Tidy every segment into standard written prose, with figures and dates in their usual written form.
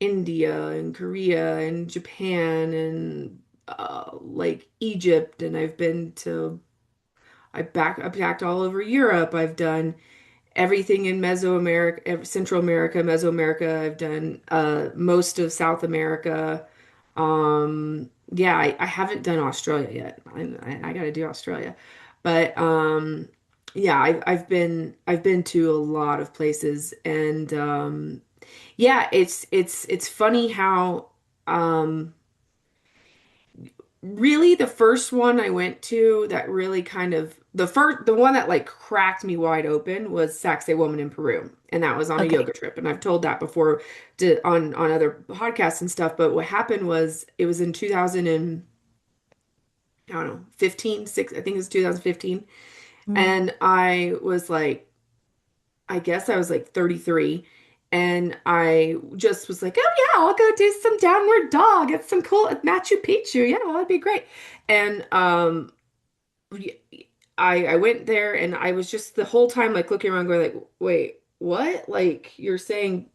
India and Korea and Japan and like Egypt, and I've backed all over Europe. I've done everything in Mesoamerica, Central America, Mesoamerica. I've done most of South America. Yeah, I haven't done Australia yet. I got to do Australia, but yeah, I've been to a lot of places, and yeah, it's funny how really the first one I went to that really kind of the one that like cracked me wide open was Saxe Woman in Peru, and that was on a Okay. yoga trip, and I've told that before on other podcasts and stuff. But what happened was it was in 2000 and I don't know 15 6 I think it was 2015, Mm. and I was like I guess I was like 33. And I just was like, oh yeah, I'll go do some downward dog. It's some cool Machu Picchu. Yeah, that'd be great. And I went there and I was just the whole time like looking around going like, wait, what? Like you're saying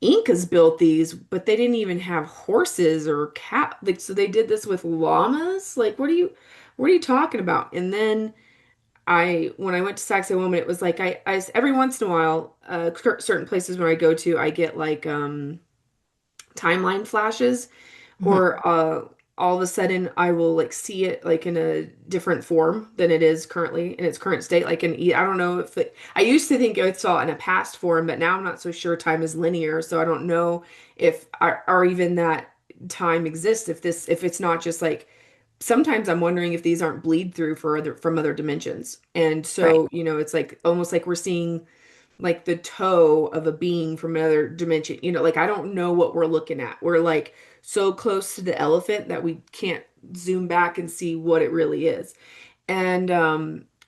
Incas built these, but they didn't even have horses or cat. Like so they did this with llamas? Like what are you talking about? And then when I went to Saxo Woman, it was like every once in a while, certain places where I go to, I get like timeline flashes, Mhm. or all of a sudden I will like see it like in a different form than it is currently in its current state. Like I don't know if I used to think I saw it in a past form, but now I'm not so sure time is linear, so I don't know if or even that time exists if it's not just like sometimes I'm wondering if these aren't bleed through for other from other dimensions. And Right. so, it's like almost like we're seeing like the toe of a being from another dimension. Like I don't know what we're looking at. We're like so close to the elephant that we can't zoom back and see what it really is. And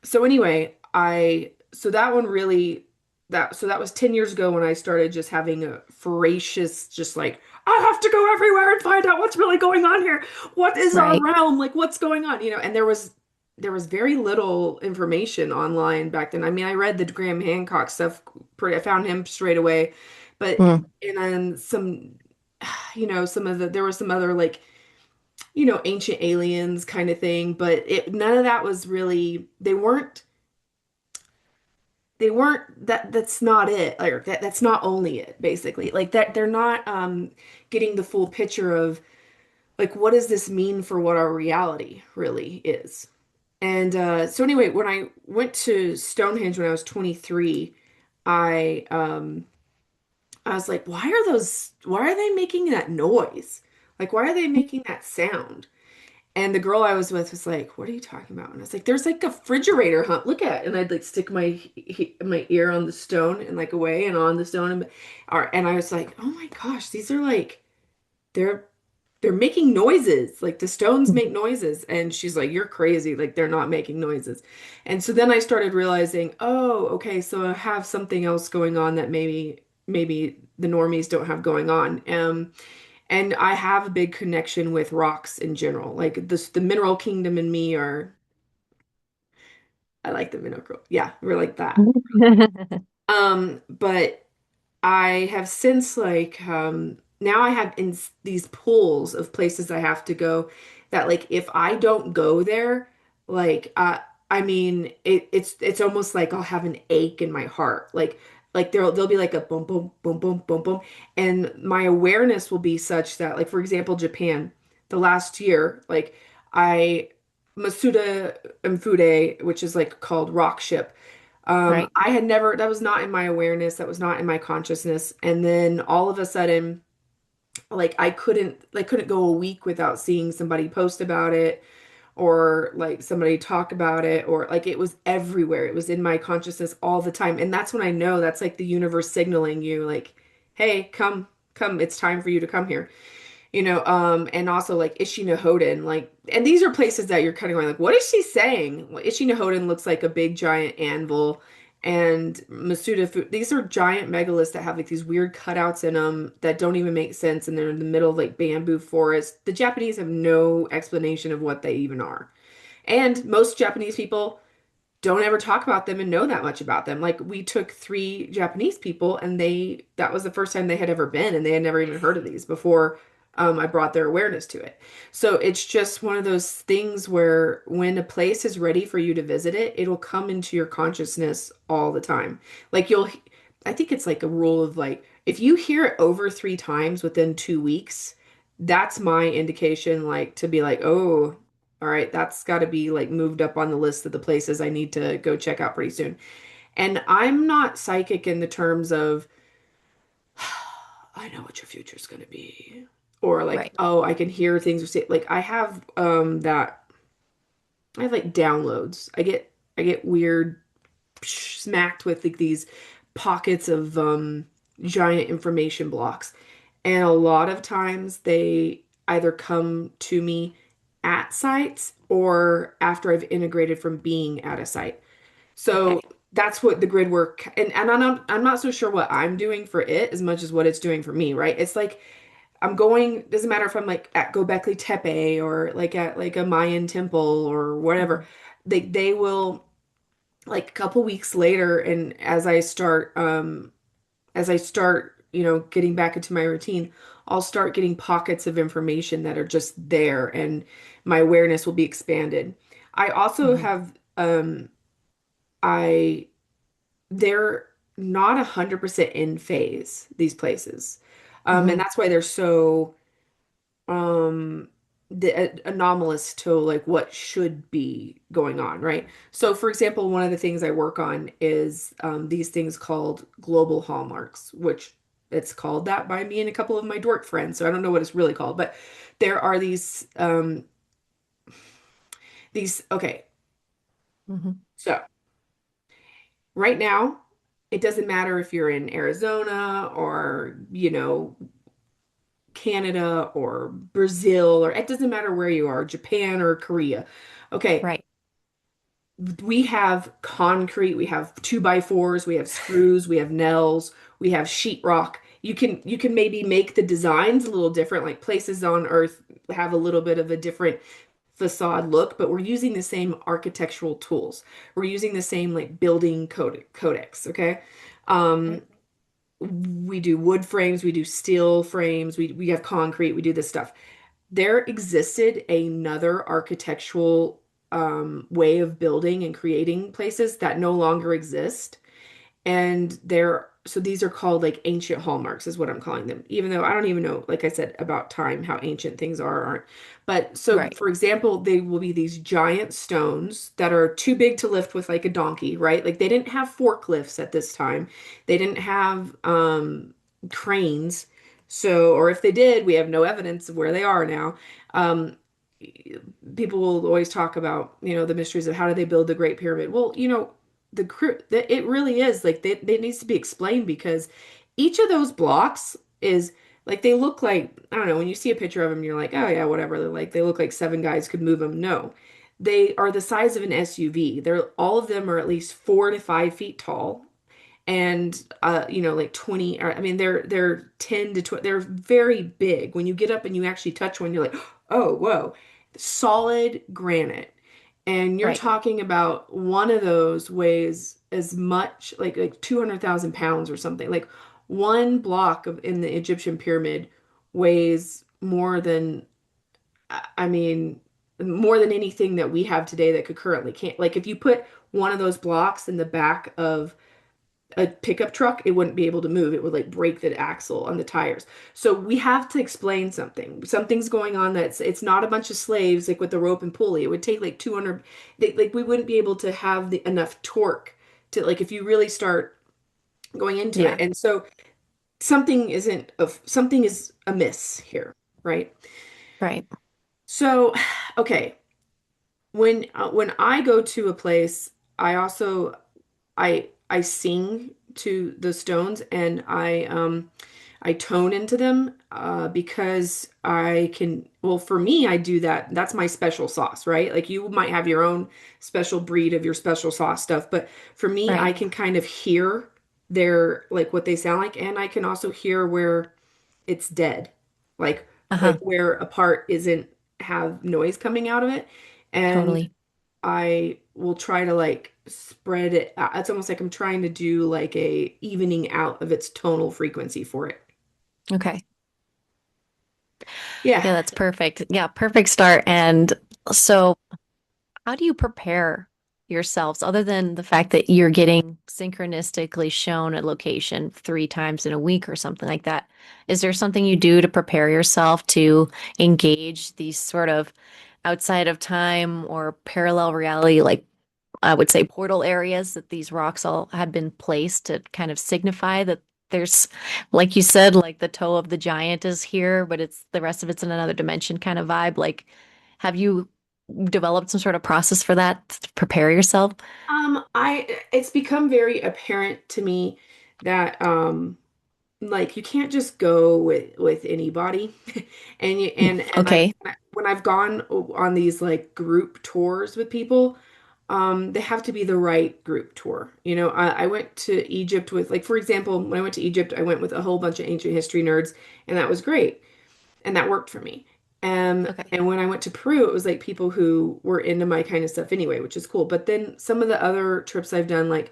so anyway, I so that one really that was 10 years ago when I started just having a voracious just like I have to go everywhere and find out what's really going on here. What is our Right. realm? Like what's going on? And there was very little information online back then. I mean, I read the Graham Hancock stuff pretty I found him straight away. But Mm. and then some some of the there was some other like ancient aliens kind of thing, but none of that was really, they weren't that's not it. Like that's not only it, basically. Like that they're not getting the full picture of like what does this mean for what our reality really is. And so anyway, when I went to Stonehenge when I was 23, I um I was like, why are they making that noise? Like why are they making that sound? And the girl I was with was like, "What are you talking about?" And I was like, "There's like a refrigerator hunt. Look at it." And I'd like stick my ear on the stone and like away and on the stone and I was like, "Oh my gosh, these are like they're they're making noises. Like the stones make noises." And she's like, "You're crazy. Like they're not making noises." And so then I started realizing, "Oh, okay, so I have something else going on that maybe the normies don't have going on." And I have a big connection with rocks in general. Like the mineral kingdom and me I like the mineral. Yeah, we're like that. But I have since like now I have in these pools of places I have to go that like if I don't go there, like I mean it's almost like I'll have an ache in my heart. Like there'll be like a boom boom boom boom boom boom, and my awareness will be such that like for example Japan the last year like I Masuda Mfude, which is like called rock ship. Right. I had never, that was not in my awareness, that was not in my consciousness. And then all of a sudden, like I couldn't go a week without seeing somebody post about it or like somebody talk about it or like it was everywhere. It was in my consciousness all the time. And that's when I know that's like the universe signaling you like, hey, come, it's time for you to come here. And also like Ishinahoden, like, and these are places that you're kind of going like, what is she saying? Well, Ishinahoden looks like a big giant anvil, and these are giant megaliths that have like these weird cutouts in them that don't even make sense, and they're in the middle of like bamboo forest. The Japanese have no explanation of what they even are, and most Japanese people don't ever talk about them and know that much about them. Like we took three Japanese people and that was the first time they had ever been and they had never even heard of these before I brought their awareness to it. So it's just one of those things where when a place is ready for you to visit it, it'll come into your consciousness all the time. Like I think it's like a rule of like, if you hear it over 3 times within 2 weeks, that's my indication, like to be like, oh, all right, that's got to be like moved up on the list of the places I need to go check out pretty soon. And I'm not psychic in the terms of, I know what your future's going to be. Or like, Right. oh, I can hear things or say like I have like downloads. I get weird smacked with like these pockets of giant information blocks. And a lot of times they either come to me at sites or after I've integrated from being at a site. So Okay. that's what the grid work and I'm not so sure what I'm doing for it as much as what it's doing for me, right? It's like I'm going, doesn't matter if I'm like at Göbekli Tepe or like at like a Mayan temple or whatever. Hmm. They will like a couple weeks later and as I start, getting back into my routine, I'll start getting pockets of information that are just there and my awareness will be expanded. I also Hmm. have I they're not 100% in phase, these places. And Hmm. that's why they're so um anomalous to like what should be going on, right? So for example, one of the things I work on is these things called global hallmarks, which it's called that by me and a couple of my dork friends, so I don't know what it's really called, but there are these okay, Hmm. so right now it doesn't matter if you're in Arizona or Canada or Brazil, or it doesn't matter where you are, Japan or Korea. Okay, Right. we have concrete, we have 2x4s, we have screws, we have nails, we have sheetrock. You can maybe make the designs a little different, like places on Earth have a little bit of a different facade look, but we're using the same architectural tools. We're using the same like building codex, okay? Um, Right. we do wood frames, we do steel frames, we have concrete, we do this stuff. There existed another architectural way of building and creating places that no longer exist. And so these are called like ancient hallmarks, is what I'm calling them. Even though I don't even know, like I said, about time, how ancient things are or aren't. But so, Right. for example, they will be these giant stones that are too big to lift with like a donkey, right? Like they didn't have forklifts at this time. They didn't have cranes. So, or if they did, we have no evidence of where they are now. Um, People will always talk about, the mysteries of how did they build the Great Pyramid. Well, the crew that it really is like they needs to be explained because each of those blocks is like they look like, I don't know, when you see a picture of them you're like, oh yeah, whatever, they look like 7 guys could move them. No, they are the size of an SUV. They're all of them are at least 4 to 5 feet tall and like 20, or I mean they're 10 to 20, they're very big. When you get up and you actually touch one, you're like, oh whoa, solid granite. And you're Right. talking about one of those weighs as much like 200,000 pounds or something. Like one block of in the Egyptian pyramid weighs more than, I mean, more than anything that we have today that could currently can't. Like if you put one of those blocks in the back of a pickup truck, it wouldn't be able to move. It would like break the axle on the tires. So we have to explain something. Something's going on that's it's not a bunch of slaves like with the rope and pulley. It would take like 200, like we wouldn't be able to have enough torque to like if you really start going into it. Yeah. And so something is amiss here, right? Right. So okay, when I go to a place, I also I sing to the stones and I tone into them because I can, well, for me I do that. That's my special sauce, right? Like you might have your own special breed of your special sauce stuff, but for me I Right. can kind of hear their like what they sound like and I can also hear where it's dead. Like Uh-huh. where a part isn't have noise coming out of it. And Totally. I will try to like spread it out. It's almost like I'm trying to do like a evening out of its tonal frequency for it. Okay. Yeah. Yeah, that's perfect. Yeah, perfect start. And so, how do you prepare yourselves other than the fact that you're getting synchronistically shown a location 3 times in a week or something like that? Is there something you do to prepare yourself to engage these sort of outside of time or parallel reality, like I would say portal areas that these rocks all have been placed to kind of signify that there's, like you said, like the toe of the giant is here, but it's the rest of it's in another dimension kind of vibe. Like, have you developed some sort of process for that to prepare yourself? It's become very apparent to me that like you can't just go with anybody. And Okay. when I've gone on these like group tours with people, they have to be the right group tour. You know, I went to Egypt with, like, for example, when I went to Egypt, I went with a whole bunch of ancient history nerds, and that was great, and that worked for me. Okay. And when I went to Peru, it was like people who were into my kind of stuff anyway, which is cool. But then some of the other trips I've done, like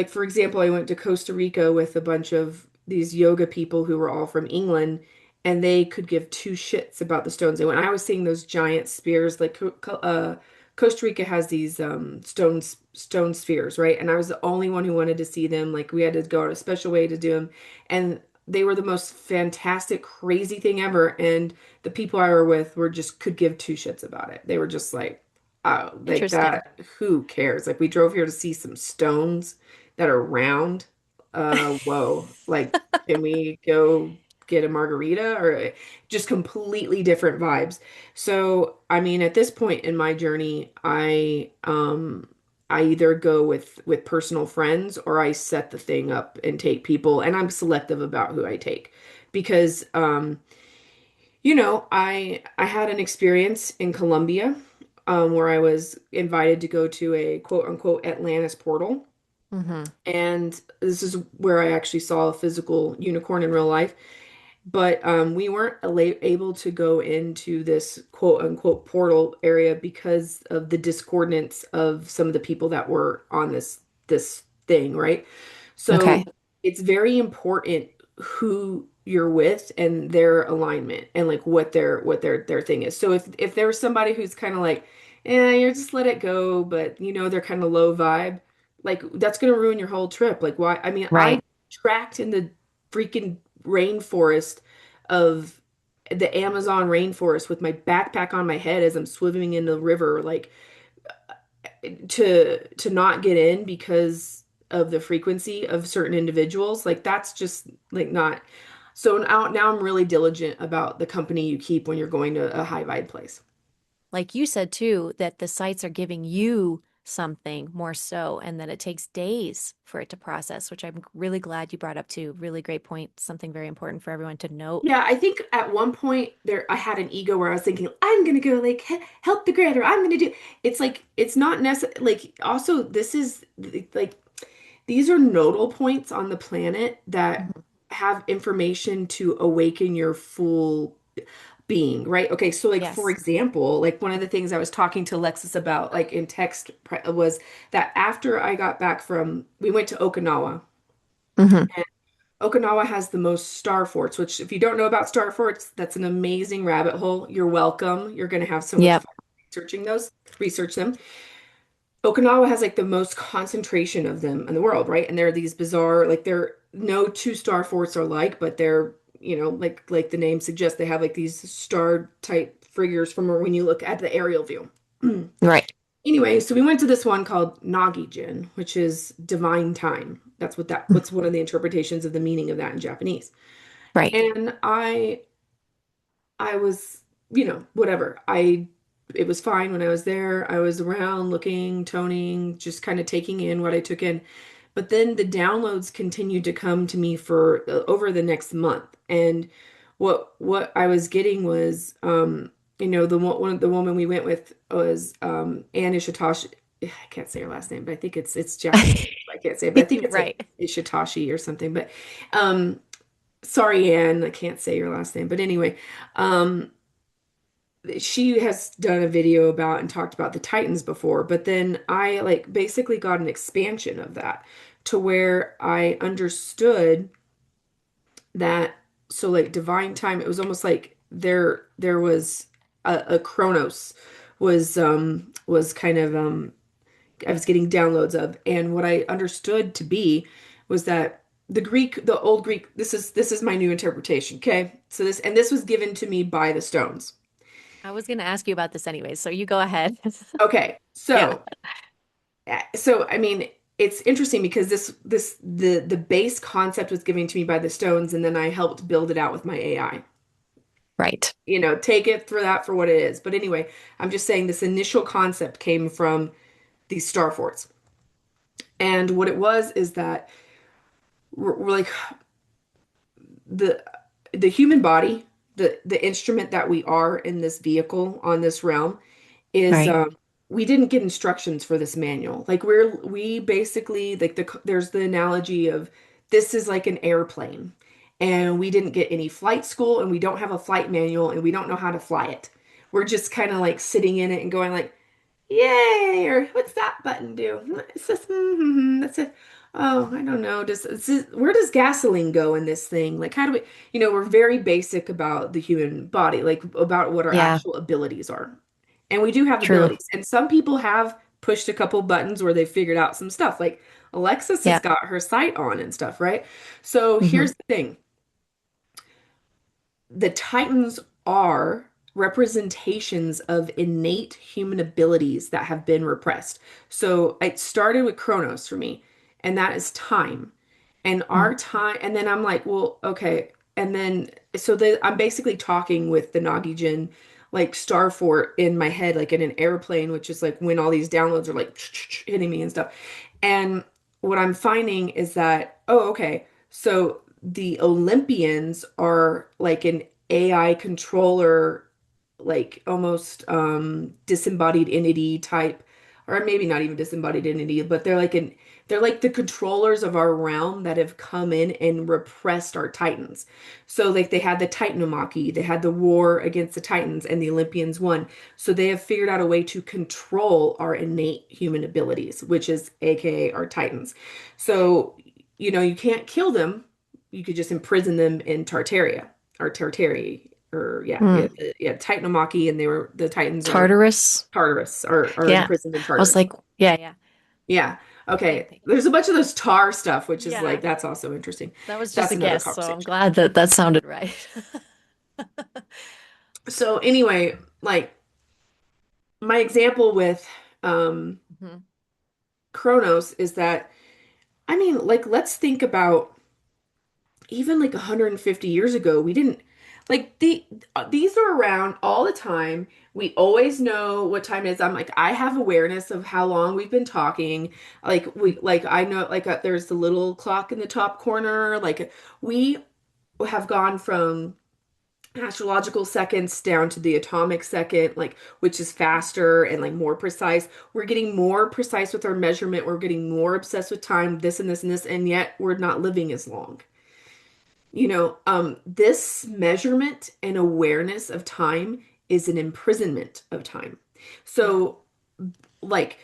for example, I went to Costa Rica with a bunch of these yoga people who were all from England, and they could give two shits about the stones. And when I was seeing those giant spears, like Costa Rica has these stone spheres, right? And I was the only one who wanted to see them. Like we had to go out a special way to do them, and they were the most fantastic, crazy thing ever. And the people I were with were just could give two shits about it. They were just like Interesting. that. Who cares? Like we drove here to see some stones that are round. Whoa. Like, can we go get a margarita or just completely different vibes? So, I mean, at this point in my journey, I either go with personal friends or I set the thing up and take people, and I'm selective about who I take because I had an experience in Colombia where I was invited to go to a quote unquote Atlantis portal. Hmm. And this is where I actually saw a physical unicorn in real life. But we weren't able to go into this quote unquote portal area because of the discordance of some of the people that were on this thing, right? So Okay. it's very important who you're with and their alignment and like what their thing is. So if there's somebody who's kind of like, you just let it go, but they're kind of low vibe, like that's gonna ruin your whole trip. Like why? I mean, I Right. tracked in the freaking rainforest of the Amazon rainforest with my backpack on my head as I'm swimming in the river, like to not get in because of the frequency of certain individuals. Like that's just like not. So now I'm really diligent about the company you keep when you're going to a high vibe place. Like you said too, that the sites are giving you something more so, and that it takes days for it to process, which I'm really glad you brought up too. Really great point. Something very important for everyone to note. Yeah, I think at one point there I had an ego where I was thinking I'm gonna go like help the grid or I'm gonna do. It's like it's not necessary. Like also this is like these are nodal points on the planet that Mhm. have information to awaken your full being, right? Okay, so like for Yes. example, like one of the things I was talking to Alexis about like in text was that after I got back from we went to Okinawa. Hmm. Okinawa has the most star forts, which if you don't know about star forts, that's an amazing rabbit hole. You're welcome. You're going to have so much Yep. fun researching those. Research them. Okinawa has like the most concentration of them in the world, right? And there are these bizarre, like there no two star forts are like, but they're, like the name suggests, they have like these star type figures from when you look at the aerial view. Right. Anyway, so we went to this one called Nagijin, which is divine time. What's one of the interpretations of the meaning of that in Japanese. Right. And I was, whatever. It was fine when I was there. I was around looking, toning, just kind of taking in what I took in. But then the downloads continued to come to me for over the next month. And what I was getting was the woman we went with was Anne Ishitashi. I can't say her last name, but I think it's Japanese. I can't say it, but I think it's like Right. Ishitashi or something. But um sorry, Anne, I can't say your last name. But anyway, um she has done a video about and talked about the Titans before, but then I like basically got an expansion of that to where I understood that. So like divine time, it was almost like there was a Chronos was kind of I was getting downloads of, and what I understood to be was that the old Greek, this is my new interpretation, okay? So this was given to me by the Stones. I was going to ask you about this anyway, so you go ahead. Okay, Yeah, so I mean, it's interesting because the base concept was given to me by the Stones, and then I helped build it out with my AI. right. Take it for that for what it is. But anyway, I'm just saying this initial concept came from these star forts. And what it was is that we're like the the human body, the instrument that we are in this vehicle on this realm is Right. we didn't get instructions for this manual. Like we basically like there's the analogy of this is like an airplane and we didn't get any flight school and we don't have a flight manual and we don't know how to fly it. We're just kind of like sitting in it and going like yay, or what's that button do? It's just, that's it. Oh, I don't know. Where does gasoline go in this thing? Like, how do we, we're very basic about the human body, like about what our Yeah, actual abilities are. And we do have true. abilities. And some people have pushed a couple buttons where they figured out some stuff. Like Alexis has Yeah. got her sight on and stuff, right? So Hmm. here's the thing. The Titans are representations of innate human abilities that have been repressed. So it started with Chronos for me, and that is time. And our time, and then I'm like, well, okay. And then, I'm basically talking with the Nagijin, like Star Fort in my head, like in an airplane, which is like when all these downloads are like hitting me and stuff. And what I'm finding is that, oh, okay. So the Olympians are like an AI controller, like almost disembodied entity type, or maybe not even disembodied entity, but they're like the controllers of our realm that have come in and repressed our Titans. So like they had the Titanomachy, they had the war against the Titans, and the Olympians won. So they have figured out a way to control our innate human abilities, which is AKA our Titans. So, you can't kill them. You could just imprison them in Tartaria or Tartary or Mm. yeah, Titanomachy, and the Titans are Tartarus. Tartarus are Yeah. imprisoned in I was Tartarus. like, yeah, yeah. Yeah. Same Okay. thing. There's a bunch of those tar stuff, which is like Yeah. that's also interesting. That was just That's a another guess, so I'm conversation. glad that that sounded right. So anyway, like my example with um Mhm. Chronos is that I mean, like let's think about even like 150 years ago, we didn't like these are around all the time. We always know what time it is. I'm like I have awareness of how long we've been talking. Like I know like there's the little clock in the top corner. Like we have gone from astrological seconds down to the atomic second, like which is faster and like more precise. We're getting more precise with our measurement. We're getting more obsessed with time, this and this and this, and yet we're not living as long. This measurement and awareness of time is an imprisonment of time. Yeah. So, like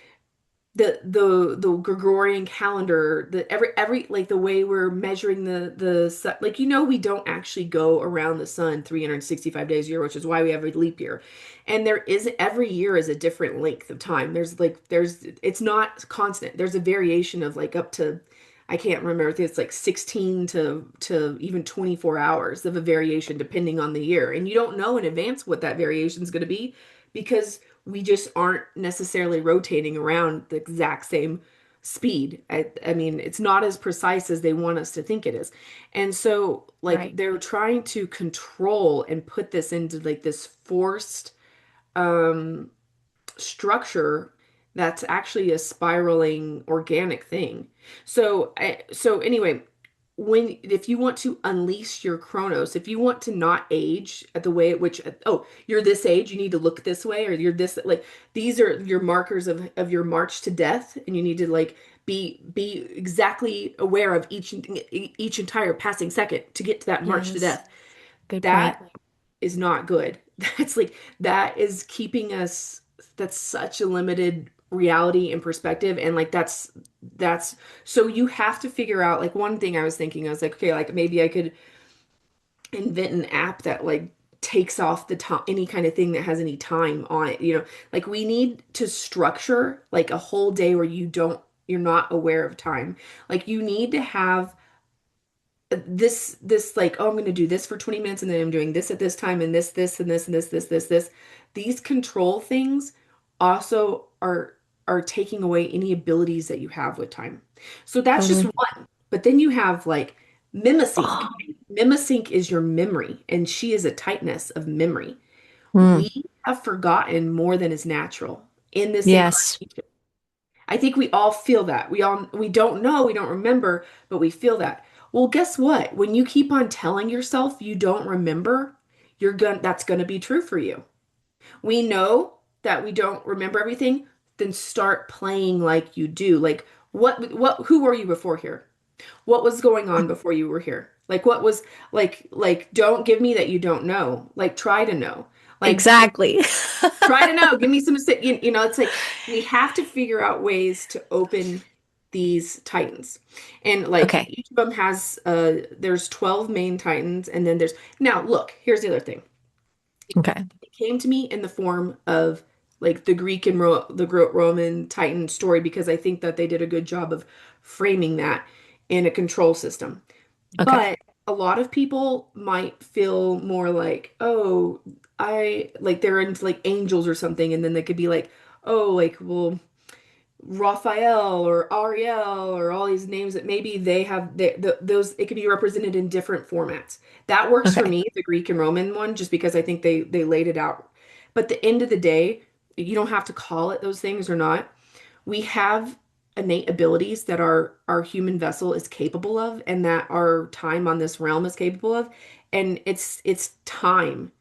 the Gregorian calendar, the every like the way we're measuring the sun, like we don't actually go around the sun 365 days a year, which is why we have a leap year. And there is every year is a different length of time. There's it's not constant. There's a variation of like up to I can't remember if it's like 16 to even 24 hours of a variation depending on the year. And you don't know in advance what that variation is going to be because we just aren't necessarily rotating around the exact same speed. I mean, it's not as precise as they want us to think it is. And so, like, Right. they're trying to control and put this into like this forced um, structure that's actually a spiraling organic thing. So anyway, when if you want to unleash your Chronos, if you want to not age at the way at which oh, you're this age, you need to look this way, or you're this like these are your markers of your march to death, and you need to like be exactly aware of each entire passing second to get to that march to Yes. death. Good point. That is not good. That's like that is keeping us that's such a limited reality and perspective and like that's so you have to figure out like one thing I was thinking I was like okay like maybe I could invent an app that like takes off the time any kind of thing that has any time on it, like we need to structure like a whole day where you're not aware of time. Like you need to have this like oh I'm going to do this for 20 minutes and then I'm doing this at this time and this and this and this. These control things also are taking away any abilities that you have with time. So that's just Mhm. one. But then you have like mimosync. Oh, Mimosync is your memory and she is a tightness of memory. mm, We have forgotten more than is natural in this yes. incarnation. I think we all feel that. We don't know, we don't remember, but we feel that. Well, guess what? When you keep on telling yourself you don't remember, that's going to be true for you. We know that we don't remember everything, then start playing like you do. Like who were you before here? What was going on before you were here? Like what was like don't give me that you don't know. Like try to know. Like Exactly. try to know. Give me some, it's like we have to figure out ways to open these titans. And like Okay. each of them has there's 12 main titans and then there's now look, here's the other thing. Okay. It came to me in the form of like the Greek and Roman titan story because I think that they did a good job of framing that in a control system. Okay. But a lot of people might feel more like, oh, I like they're into like angels or something, and then they could be like, oh, like, well, Raphael or Ariel or all these names that maybe they have those it could be represented in different formats. That works for Okay. me, the Greek and Roman one, just because I think they laid it out. But at the end of the day, you don't have to call it those things or not. We have innate abilities that our human vessel is capable of and that our time on this realm is capable of. And it's time.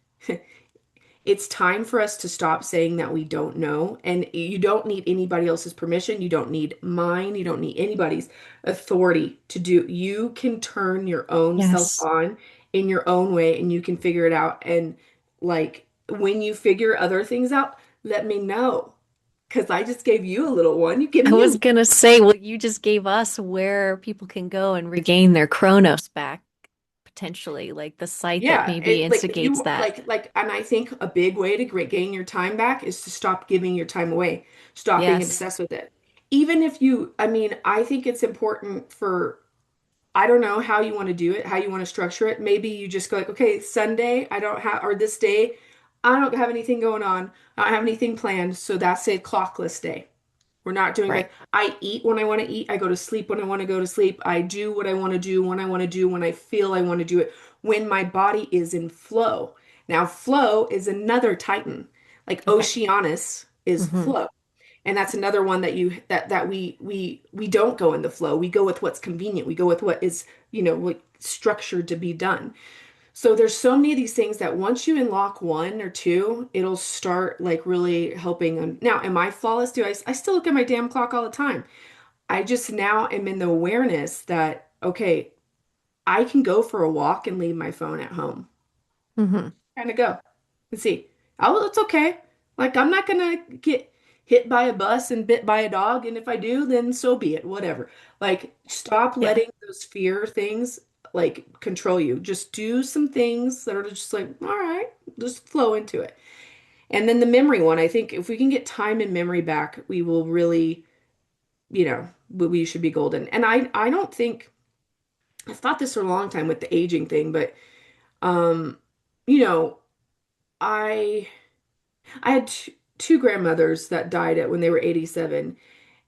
It's time for us to stop saying that we don't know. And you don't need anybody else's permission. You don't need mine. You don't need anybody's authority to do. You can turn your own self Yes. on in your own way and you can figure it out. And like when you figure other things out, let me know. Because I just gave you a little one. You give I me a was gonna say, well, you just gave us where people can go and regain their Chronos back, potentially, like the site that yeah, maybe it like if instigates you that. and I think a big way to gain your time back is to stop giving your time away. Stop being Yes. obsessed with it. Even if you, I mean, I think it's important for I don't know how you want to do it, how you want to structure it. Maybe you just go like, okay, Sunday, I don't have, or this day, I don't have anything going on. I don't have anything planned. So that's a clockless day. We're not doing Right. like I eat when I want to eat. I go to sleep when I want to go to sleep. I do what I want to do when I want to do when I feel I want to do it. When my body is in flow. Now, flow is another Titan. Like Okay. Oceanus is Hmm. flow. And that's another one that you that we don't go in the flow. We go with what's convenient. We go with what is, like structured to be done. So there's so many of these things that once you unlock one or two, it'll start like really helping. Now, am I flawless? I still look at my damn clock all the time. I just now am in the awareness that, okay, I can go for a walk and leave my phone at home. Hmm. Kind of go and see. Oh, it's okay. Like I'm not gonna get hit by a bus and bit by a dog, and if I do, then so be it. Whatever. Like stop Yeah. letting those fear things like control you. Just do some things that are just like, all right, just flow into it. And then the memory one, I think if we can get time and memory back, we will really, we should be golden. And I don't think I've thought this for a long time with the aging thing, but um, you know, I I had two grandmothers that died at when they were 87.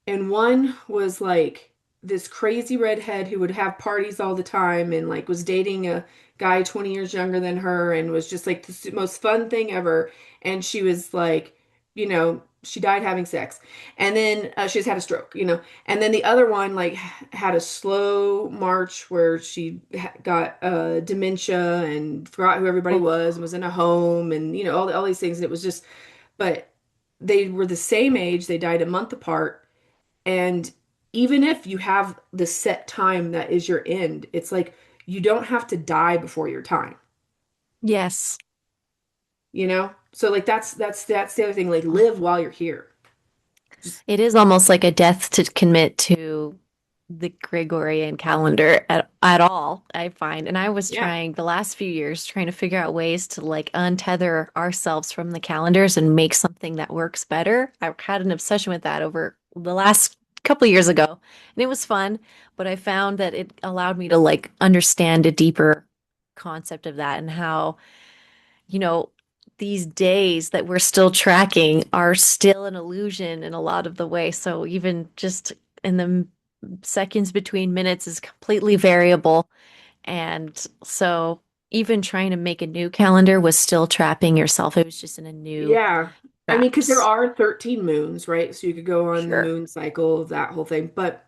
And one was like this crazy redhead who would have parties all the time and like was dating a guy 20 years younger than her and was just like the most fun thing ever. And she was like, she died having sex. And then she just had a stroke, And then the other one like had a slow march where she got dementia and forgot who everybody Oh, was and was in a home and, all these things. And it was just, but they were the same age. They died a month apart and even if you have the set time that is your end, it's like you don't have to die before your time. yes. you know? So like that's the other thing, like live while you're here. Just It is almost like a death to commit to the Gregorian calendar at all, I find. And I was yeah. trying the last few years trying to figure out ways to like untether ourselves from the calendars and make something that works better. I had an obsession with that over the last couple of years ago, and it was fun, but I found that it allowed me to like understand a deeper concept of that and how you know, these days that we're still tracking are still an illusion in a lot of the way. So even just in the seconds between minutes is completely variable. And so even trying to make a new calendar was still trapping yourself. It was just in a new Yeah. I mean, because there traps. are 13 moons, right? So you could go on the Sure. moon cycle, that whole thing. But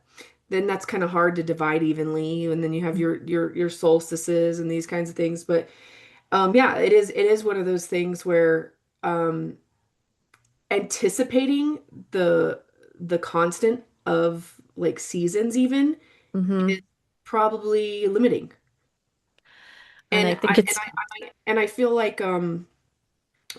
then that's kind of hard to divide evenly. And then you have your solstices and these kinds of things. But yeah, it is one of those things where um anticipating the the constant of like seasons even Hmm. is probably limiting. And And I I think and it's I feel like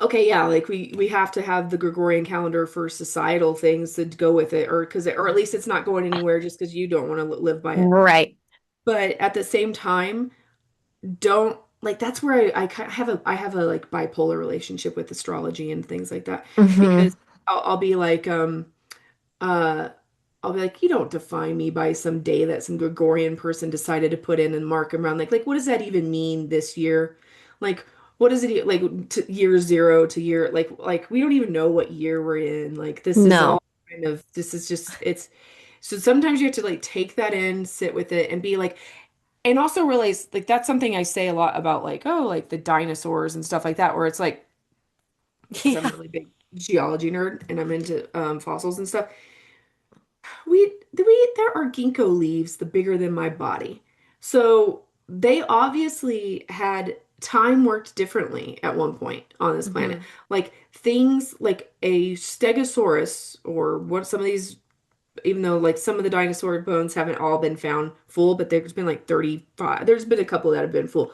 okay, yeah, like we have to have the Gregorian calendar for societal things to go with it, or at least it's not going anywhere just because you don't want to live by it. right. But at the same time, don't like that's where I have a like bipolar relationship with astrology and things like that Hmm. because I'll be like uh I'll be like, you don't define me by some day that some Gregorian person decided to put in and mark around. Like what does that even mean this year? Like, what does it like to year zero to year like we don't even know what year we're in. Like this is No. all kind of this is just it's so sometimes you have to like take that in, sit with it, and be like, and also realize like that's something I say a lot about like oh like the dinosaurs and stuff like that, where it's like because I'm a Yeah. really big geology nerd and I'm into fossils and stuff. We there are ginkgo leaves the bigger than my body. So they obviously had time worked differently at one point on this planet. Hmm. Like things like a stegosaurus or what some of these even though like some of the dinosaur bones haven't all been found full, but there's been like 35. There's been a couple that have been full,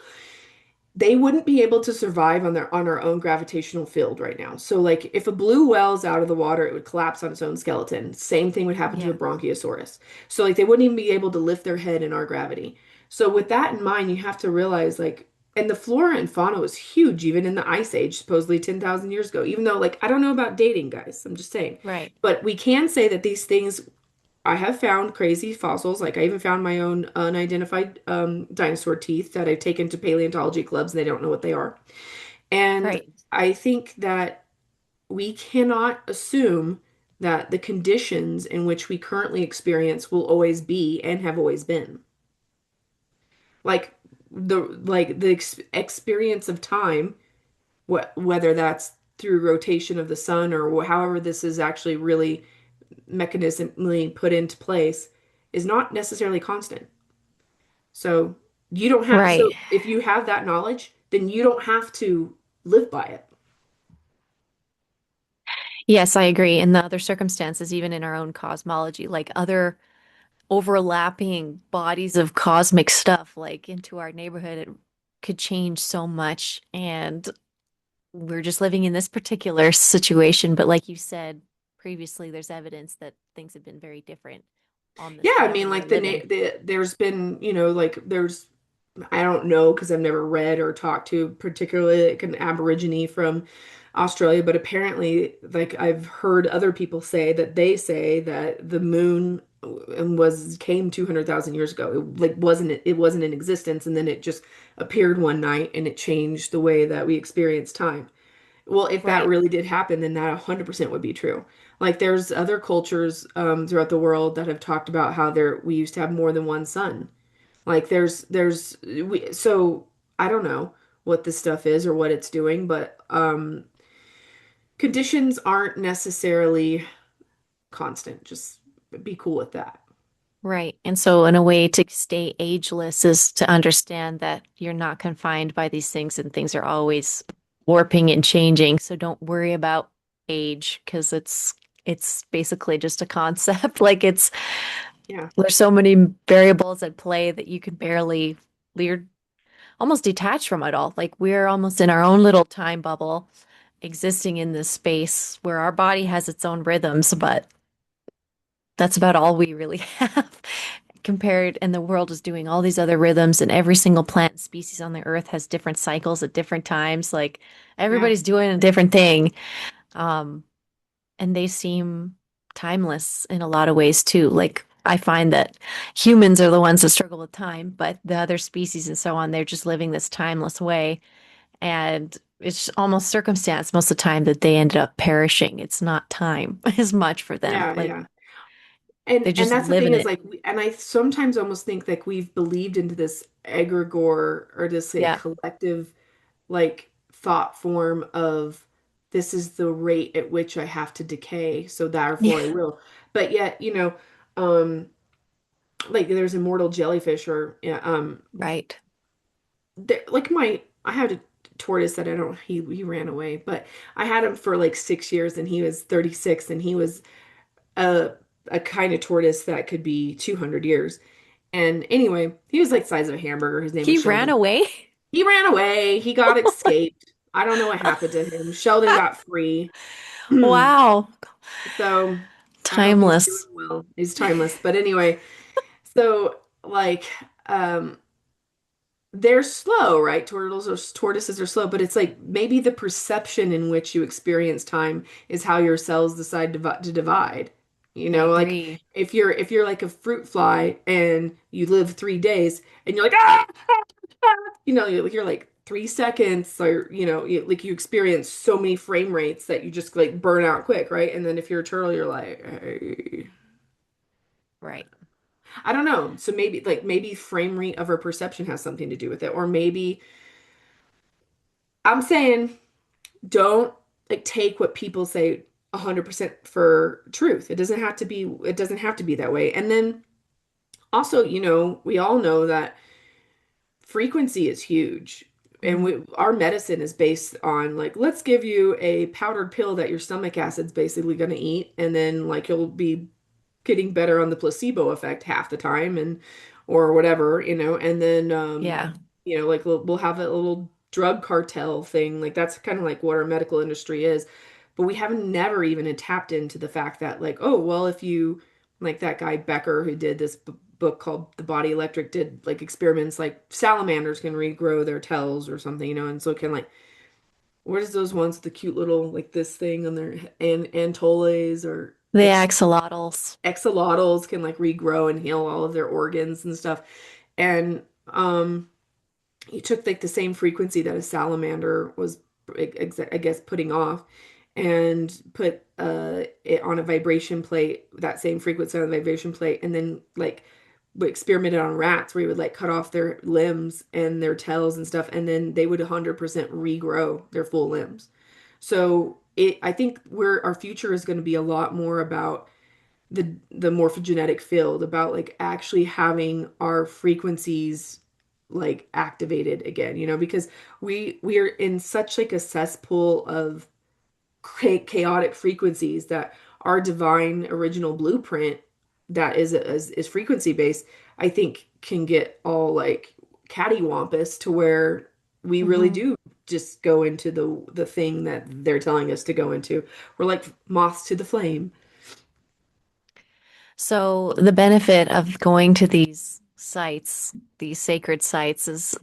they wouldn't be able to survive on our own gravitational field right now. So like if a blue whale's out of the water, it would collapse on its own skeleton. Same thing would happen to a Yeah. bronchiosaurus. So like they wouldn't even be able to lift their head in our gravity. So with that in mind, you have to realize like and the flora and fauna was huge even in the ice age, supposedly 10,000 years ago. Even though like I don't know about dating, guys. I'm just saying. Right. But we can say that these things I have found crazy fossils. Like I even found my own unidentified dinosaur teeth that I've taken to paleontology clubs and they don't know what they are. And Right. I think that we cannot assume that the conditions in which we currently experience will always be and have always been. Like the experience of time, whether that's through rotation of the sun or however this is actually really mechanismally put into place, is not necessarily constant. So you don't have, so Right. if you have that knowledge, then you don't have to live by it. Yes, I agree. In the other circumstances, even in our own cosmology, like other overlapping bodies of cosmic stuff, like into our neighborhood, it could change so much. And we're just living in this particular situation. But like you said previously, there's evidence that things have been very different on Yeah, this I planet mean, we're like living. there's been, like there's, I don't know because I've never read or talked to particularly like an Aborigine from Australia, but apparently, like I've heard other people say that they say that the moon was came 200,000 years ago. It like wasn't in existence, and then it just appeared one night and it changed the way that we experience time. Well, if that Right, really did happen, then that 100% would be true. Like there's other cultures throughout the world that have talked about how we used to have more than one sun. Like so I don't know what this stuff is or what it's doing, but conditions aren't necessarily constant. Just be cool with that. right. And so, in a way to stay ageless is to understand that you're not confined by these things and things are always warping and changing. So, don't worry about age because it's basically just a concept. Like Yeah. there's so many variables at play that you can barely you're almost detached from it all. Like we're almost in our own little time bubble, existing in this space where our body has its own rhythms, but that's about all we really have compared. And the world is doing all these other rhythms, and every single plant species on the earth has different cycles at different times. Like Yeah. everybody's doing a different thing. Um, and they seem timeless in a lot of ways too. Like I find that humans are the ones that struggle with time, but the other species and so on, they're just living this timeless way. And it's almost circumstance most of the time that they ended up perishing. It's not time as much for them. Yeah, Like yeah. they're And just that's the thing living is it. like, and I sometimes almost think like we've believed into this egregore or this like Yeah. collective like thought form of this is the rate at which I have to decay, so therefore I Yeah. will. But yet, um, like there's immortal jellyfish or yeah, Right. like I had a tortoise that I don't he ran away, but I had him for like 6 years and he was 36 and he was a a kind of tortoise that could be 200 years. And anyway, he was like the size of a hamburger. His name was He ran Sheldon. away. He ran away. He got escaped. I don't know what happened to him. Sheldon got free. Wow. So I hope he's doing Timeless. well. He's timeless. But anyway, so like um they're slow, right? Tortoises are slow, but it's like maybe the perception in which you experience time is how your cells decide to divide. I Like agree. if you're like a fruit fly and you live 3 days and you're like ah, ah, ah," you're like 3 seconds or like you experience so many frame rates that you just like burn out quick, right? And then if you're a turtle, you're like, "Hey." Right. I don't know. So maybe frame rate of our perception has something to do with it, or maybe I'm saying don't like take what people say 100% for truth. It doesn't have to be that way. And then also, we all know that frequency is huge. And Mhm. our medicine is based on like let's give you a powdered pill that your stomach acid's basically going to eat and then like you'll be getting better on the placebo effect half the time and or whatever, and then Yeah. like we'll have a little drug cartel thing. Like that's kind of like what our medical industry is. But we haven't never even tapped into the fact that like, oh, well, if you like that guy Becker who did this book called The Body Electric did like experiments like salamanders can regrow their tails or something, and so it can like what is those ones with the cute little like this thing on their antoles or The axolotls. axolotls can like regrow and heal all of their organs and stuff. And he took like the same frequency that a salamander was, I guess, putting off, and put it on a vibration plate, that same frequency on a vibration plate, and then like we experimented on rats where he would like cut off their limbs and their tails and stuff, and then they would 100% regrow their full limbs. So I think where our future is going to be a lot more about the morphogenetic field, about like actually having our frequencies like activated again, because we are in such like a cesspool of chaotic frequencies that our divine original blueprint that is frequency based, I think can get all like cattywampus to where we really Mhm. do just go into the thing that they're telling us to go into. We're like moths to the flame. So the benefit of going to these sites, these sacred sites, is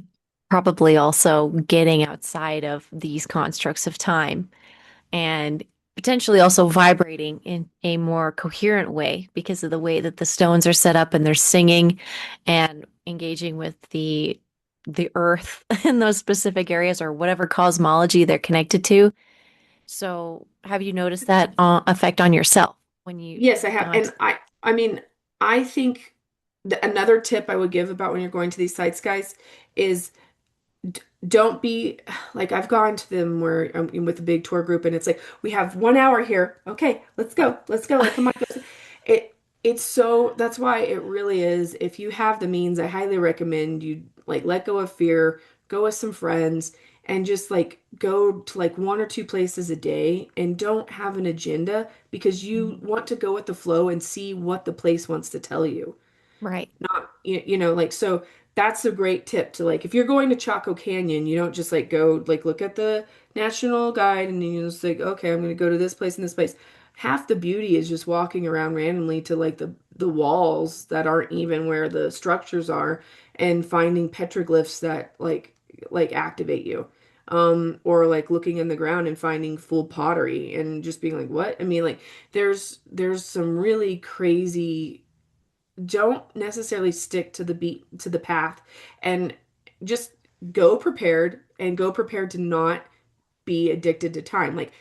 probably also getting outside of these constructs of time and potentially also vibrating in a more coherent way because of the way that the stones are set up and they're singing and engaging with the earth in those specific areas or whatever cosmology they're connected to. So, have you noticed that effect on yourself when Yes, I you've have. gone And to? I mean, I think another tip I would give about when you're going to these sites, guys, is don't be like I've gone to them where I'm with a big tour group and it's like we have 1 hour here. Okay, let's go. Like come on, go. It's so that's why it really is. If you have the means, I highly recommend you like let go of fear, go with some friends, and just like go to like one or two places a day and don't have an agenda because you Mhm. want to go with the flow and see what the place wants to tell you. Right. Not like so. That's a great tip to like if you're going to Chaco Canyon, you don't just like go like look at the national guide and you just like, okay, I'm gonna go to this place and this place. Half the beauty is just walking around randomly to like the walls that aren't even where the structures are and finding petroglyphs that like activate you. Or like looking in the ground and finding full pottery and just being like, what? I mean, like there's some really crazy, don't necessarily stick to the beat to the path and just go prepared to not be addicted to time, like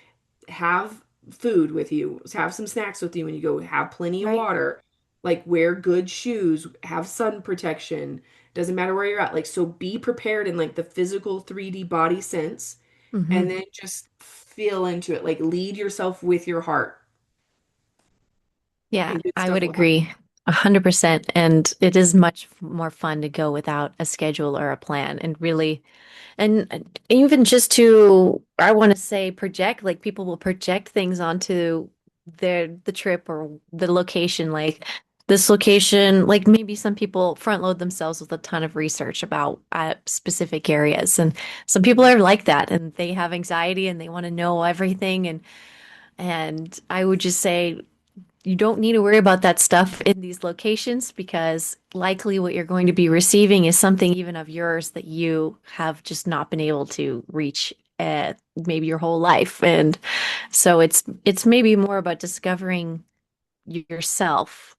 have food with you, have some snacks with you when you go, have plenty of Right. water, like wear good shoes, have sun protection, doesn't matter where you're at, like so be prepared in like the physical 3D body sense, Hmm. and then just feel into it, like lead yourself with your heart Yeah, and good I stuff would will happen. agree 100%. And it is much more fun to go without a schedule or a plan and really, and even just to, I want to say project, like people will project things onto the trip or the location, like this location, like maybe some people front load themselves with a ton of research about specific areas. And some people are like that and they have anxiety and they want to know everything. And I would just say, you don't need to worry about that stuff in these locations because likely what you're going to be receiving is something even of yours that you have just not been able to reach maybe your whole life. And so it's maybe more about discovering yourself.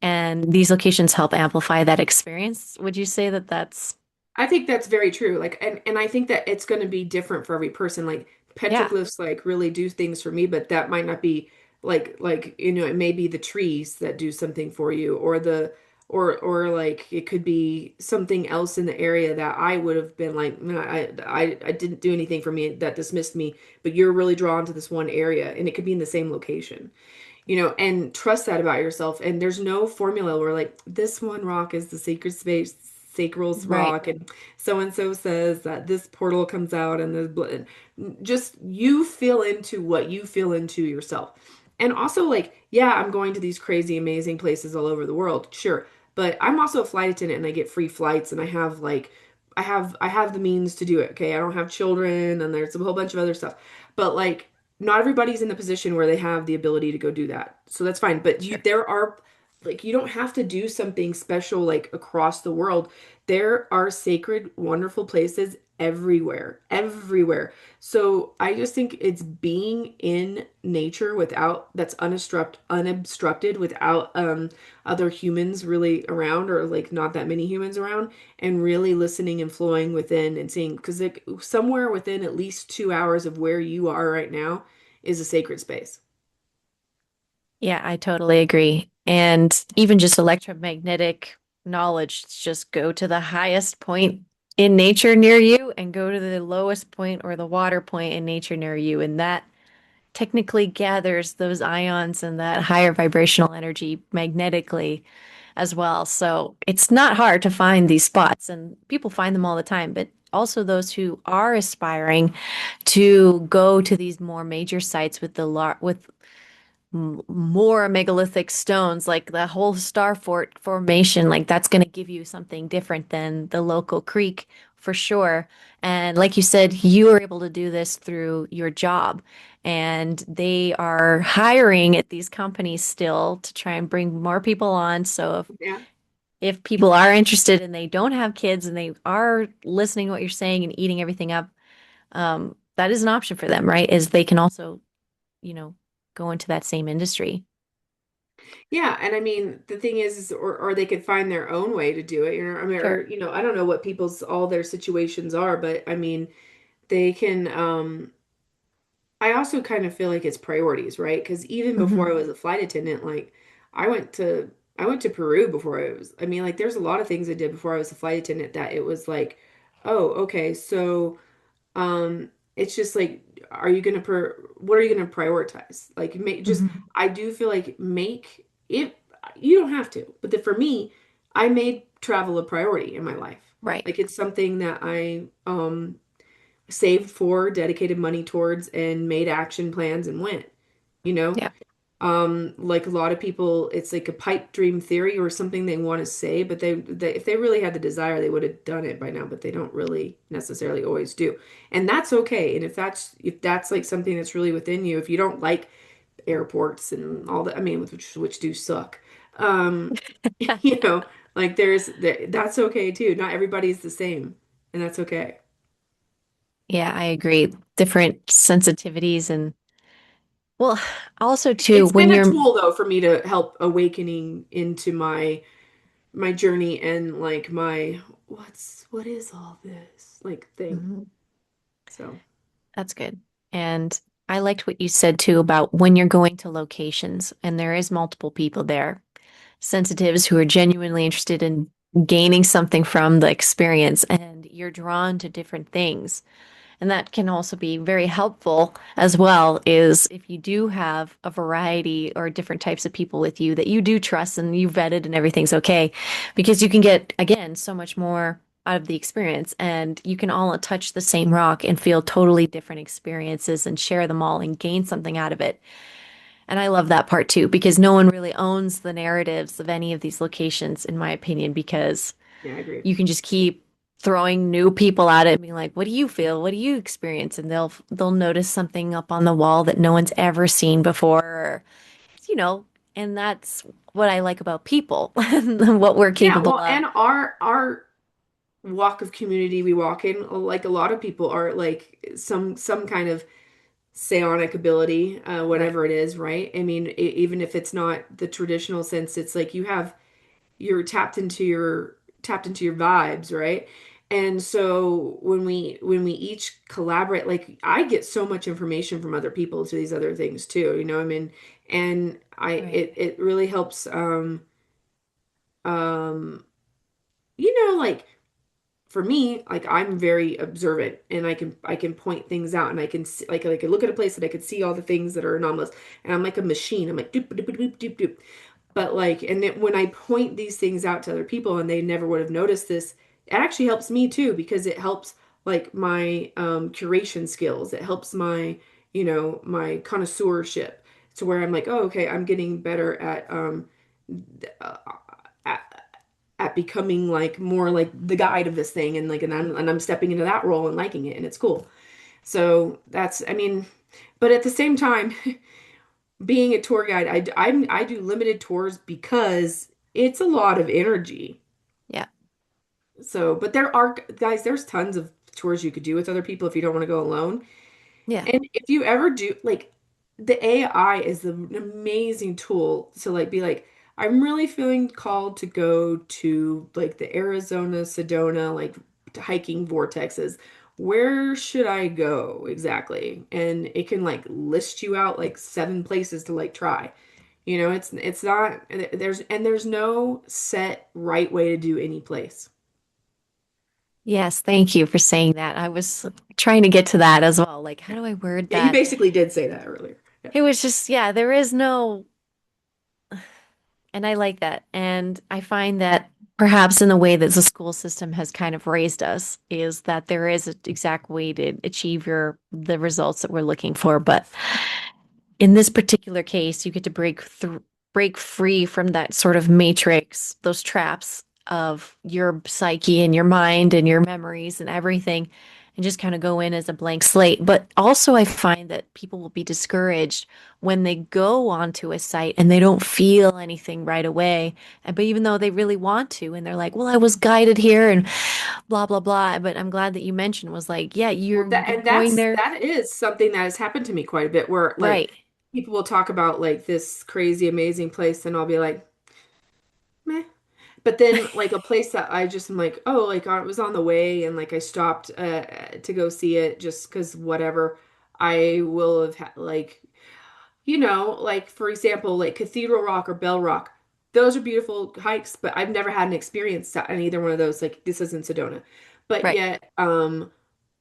And these locations help amplify that experience. Would you say that that's, I think that's very true. Like, and I think that it's going to be different for every person. Like, yeah, petroglyphs like really do things for me, but that might not be like you know, it may be the trees that do something for you, or the or like it could be something else in the area that I would have been like, "No, I didn't do anything for me, that dismissed me, but you're really drawn to this one area, and it could be in the same location." You know, and trust that about yourself. And there's no formula where like this one rock is the sacred space, sacral right. rock, and so says that this portal comes out, and just you feel into what you feel into yourself. And also, like, yeah, I'm going to these crazy, amazing places all over the world, sure, but I'm also a flight attendant, and I get free flights, and I have like, I have the means to do it. Okay, I don't have children, and there's a whole bunch of other stuff, but like not everybody's in the position where they have the ability to go do that. So that's fine. But Sure. there are like you don't have to do something special like across the world. There are sacred, wonderful places everywhere, everywhere. So I just think it's being in nature without that's unobstructed without other humans really around, or like not that many humans around, and really listening and flowing within and seeing, because like somewhere within at least 2 hours of where you are right now is a sacred space. Yeah, I totally agree. And even just electromagnetic knowledge, just go to the highest point in nature near you and go to the lowest point or the water point in nature near you. And that technically gathers those ions and that higher vibrational energy magnetically as well. So it's not hard to find these spots, and people find them all the time. But also those who are aspiring to go to these more major sites with with more megalithic stones, like the whole star fort formation, like that's going to give you something different than the local creek for sure. And like you said, you are able to do this through your job, and they are hiring at these companies still to try and bring more people on. So Yeah. if people are interested and they don't have kids and they are listening to what you're saying and eating everything up, that is an option for them, right? Is they can also, you know, go into that same industry. Yeah, and I mean the thing is or they could find their own way to do it. You know, I mean, or Sure. you know, I don't know what people's all their situations are, but I mean they can I also kind of feel like it's priorities, right? Because even before I Hmm. was a flight attendant, like I went to I went to Peru before I was. I mean, like there's a lot of things I did before I was a flight attendant that it was like, oh, okay, so it's just like, are you gonna what are you gonna prioritize? Like, make just Hmm. I do feel like make it. You don't have to, but for me, I made travel a priority in my life. Right. Like it's something that I saved for, dedicated money towards, and made action plans and went, you know? Yeah. Like a lot of people, it's like a pipe dream theory or something they want to say, but they if they really had the desire, they would have done it by now, but they don't really necessarily always do. And that's okay. And if that's like something that's really within you, if you don't like airports and all that, I mean, which do suck. Um, you know, like that's okay too. Not everybody's the same, and that's okay. Yeah, I agree. Different sensitivities and well, also too, It's when been a you're tool though for me to help awakening into my journey and like my what is all this like thing. Mhm. So That's good. And I liked what you said too about when you're going to locations and there is multiple people there, sensitives who are genuinely interested in gaining something from the experience, and you're drawn to different things. And that can also be very helpful as well, is if you do have a variety or different types of people with you that you do trust and you vetted and everything's okay, because you can get, again, so much more out of the experience and you can all touch the same rock and feel totally different experiences and share them all and gain something out of it. And I love that part too, because no one really owns the narratives of any of these locations, in my opinion, because yeah, I agree. you can just keep throwing new people at it and being like, what do you feel? What do you experience? And they'll notice something up on the wall that no one's ever seen before, or, you know, and that's what I like about people and what we're Yeah, capable well, of. and our walk of community we walk in, like a lot of people are like some kind of psionic ability, Right. whatever it is, right? I mean, even if it's not the traditional sense, it's like you're tapped into your vibes, right? And so when we each collaborate, like I get so much information from other people to these other things too, you know, I mean, and Right. it really helps um like for me, like I'm very observant and I can point things out and I can see, like I can look at a place and I can see all the things that are anomalous and I'm like a machine. I'm like doop doop doop doop doop. But like, when I point these things out to other people and they never would have noticed this, it actually helps me too because it helps like my curation skills. It helps my, my connoisseurship to where I'm like, oh, okay, I'm getting better uh, at, at becoming like more like the guide of this thing and like and I'm stepping into that role and liking it and it's cool. So that's I mean, but at the same time, being a tour guide, I do limited tours because it's a lot of energy. Yeah. So, but there are guys, there's tons of tours you could do with other people if you don't want to go alone. Yeah. And if you ever do, like, the AI is an amazing tool to like be like, I'm really feeling called to go to like the Arizona Sedona like hiking vortexes. Where should I go exactly? And it can like list you out like 7 places to like try. It's not there's no set right way to do any place. Yes. Thank you for saying that. I was trying to get to that as well. Like, how Yeah. do I word Yeah, you that? basically did say that earlier. Yeah. It was just, yeah, there is no. And I like that. And I find that perhaps in the way that the school system has kind of raised us is that there is an exact way to achieve the results that we're looking for. But in this particular case, you get to break free from that sort of matrix, those traps of your psyche and your mind and your memories and everything, and just kind of go in as a blank slate. But also, I find that people will be discouraged when they go onto a site and they don't feel anything right away. But even though they really want to, and they're like, "Well, I was guided here," and blah blah blah. But I'm glad that you mentioned was like, "Yeah, Well, you're going there, that is something that has happened to me quite a bit where like right, people will talk about like this crazy amazing place and I'll be like, meh. But then like a place that I just am like, oh, like I was on the way and like I stopped to go see it just because whatever. I will have like like for example, like Cathedral Rock or Bell Rock. Those are beautiful hikes, but I've never had an experience on either one of those. Like this is in Sedona. But right, yet,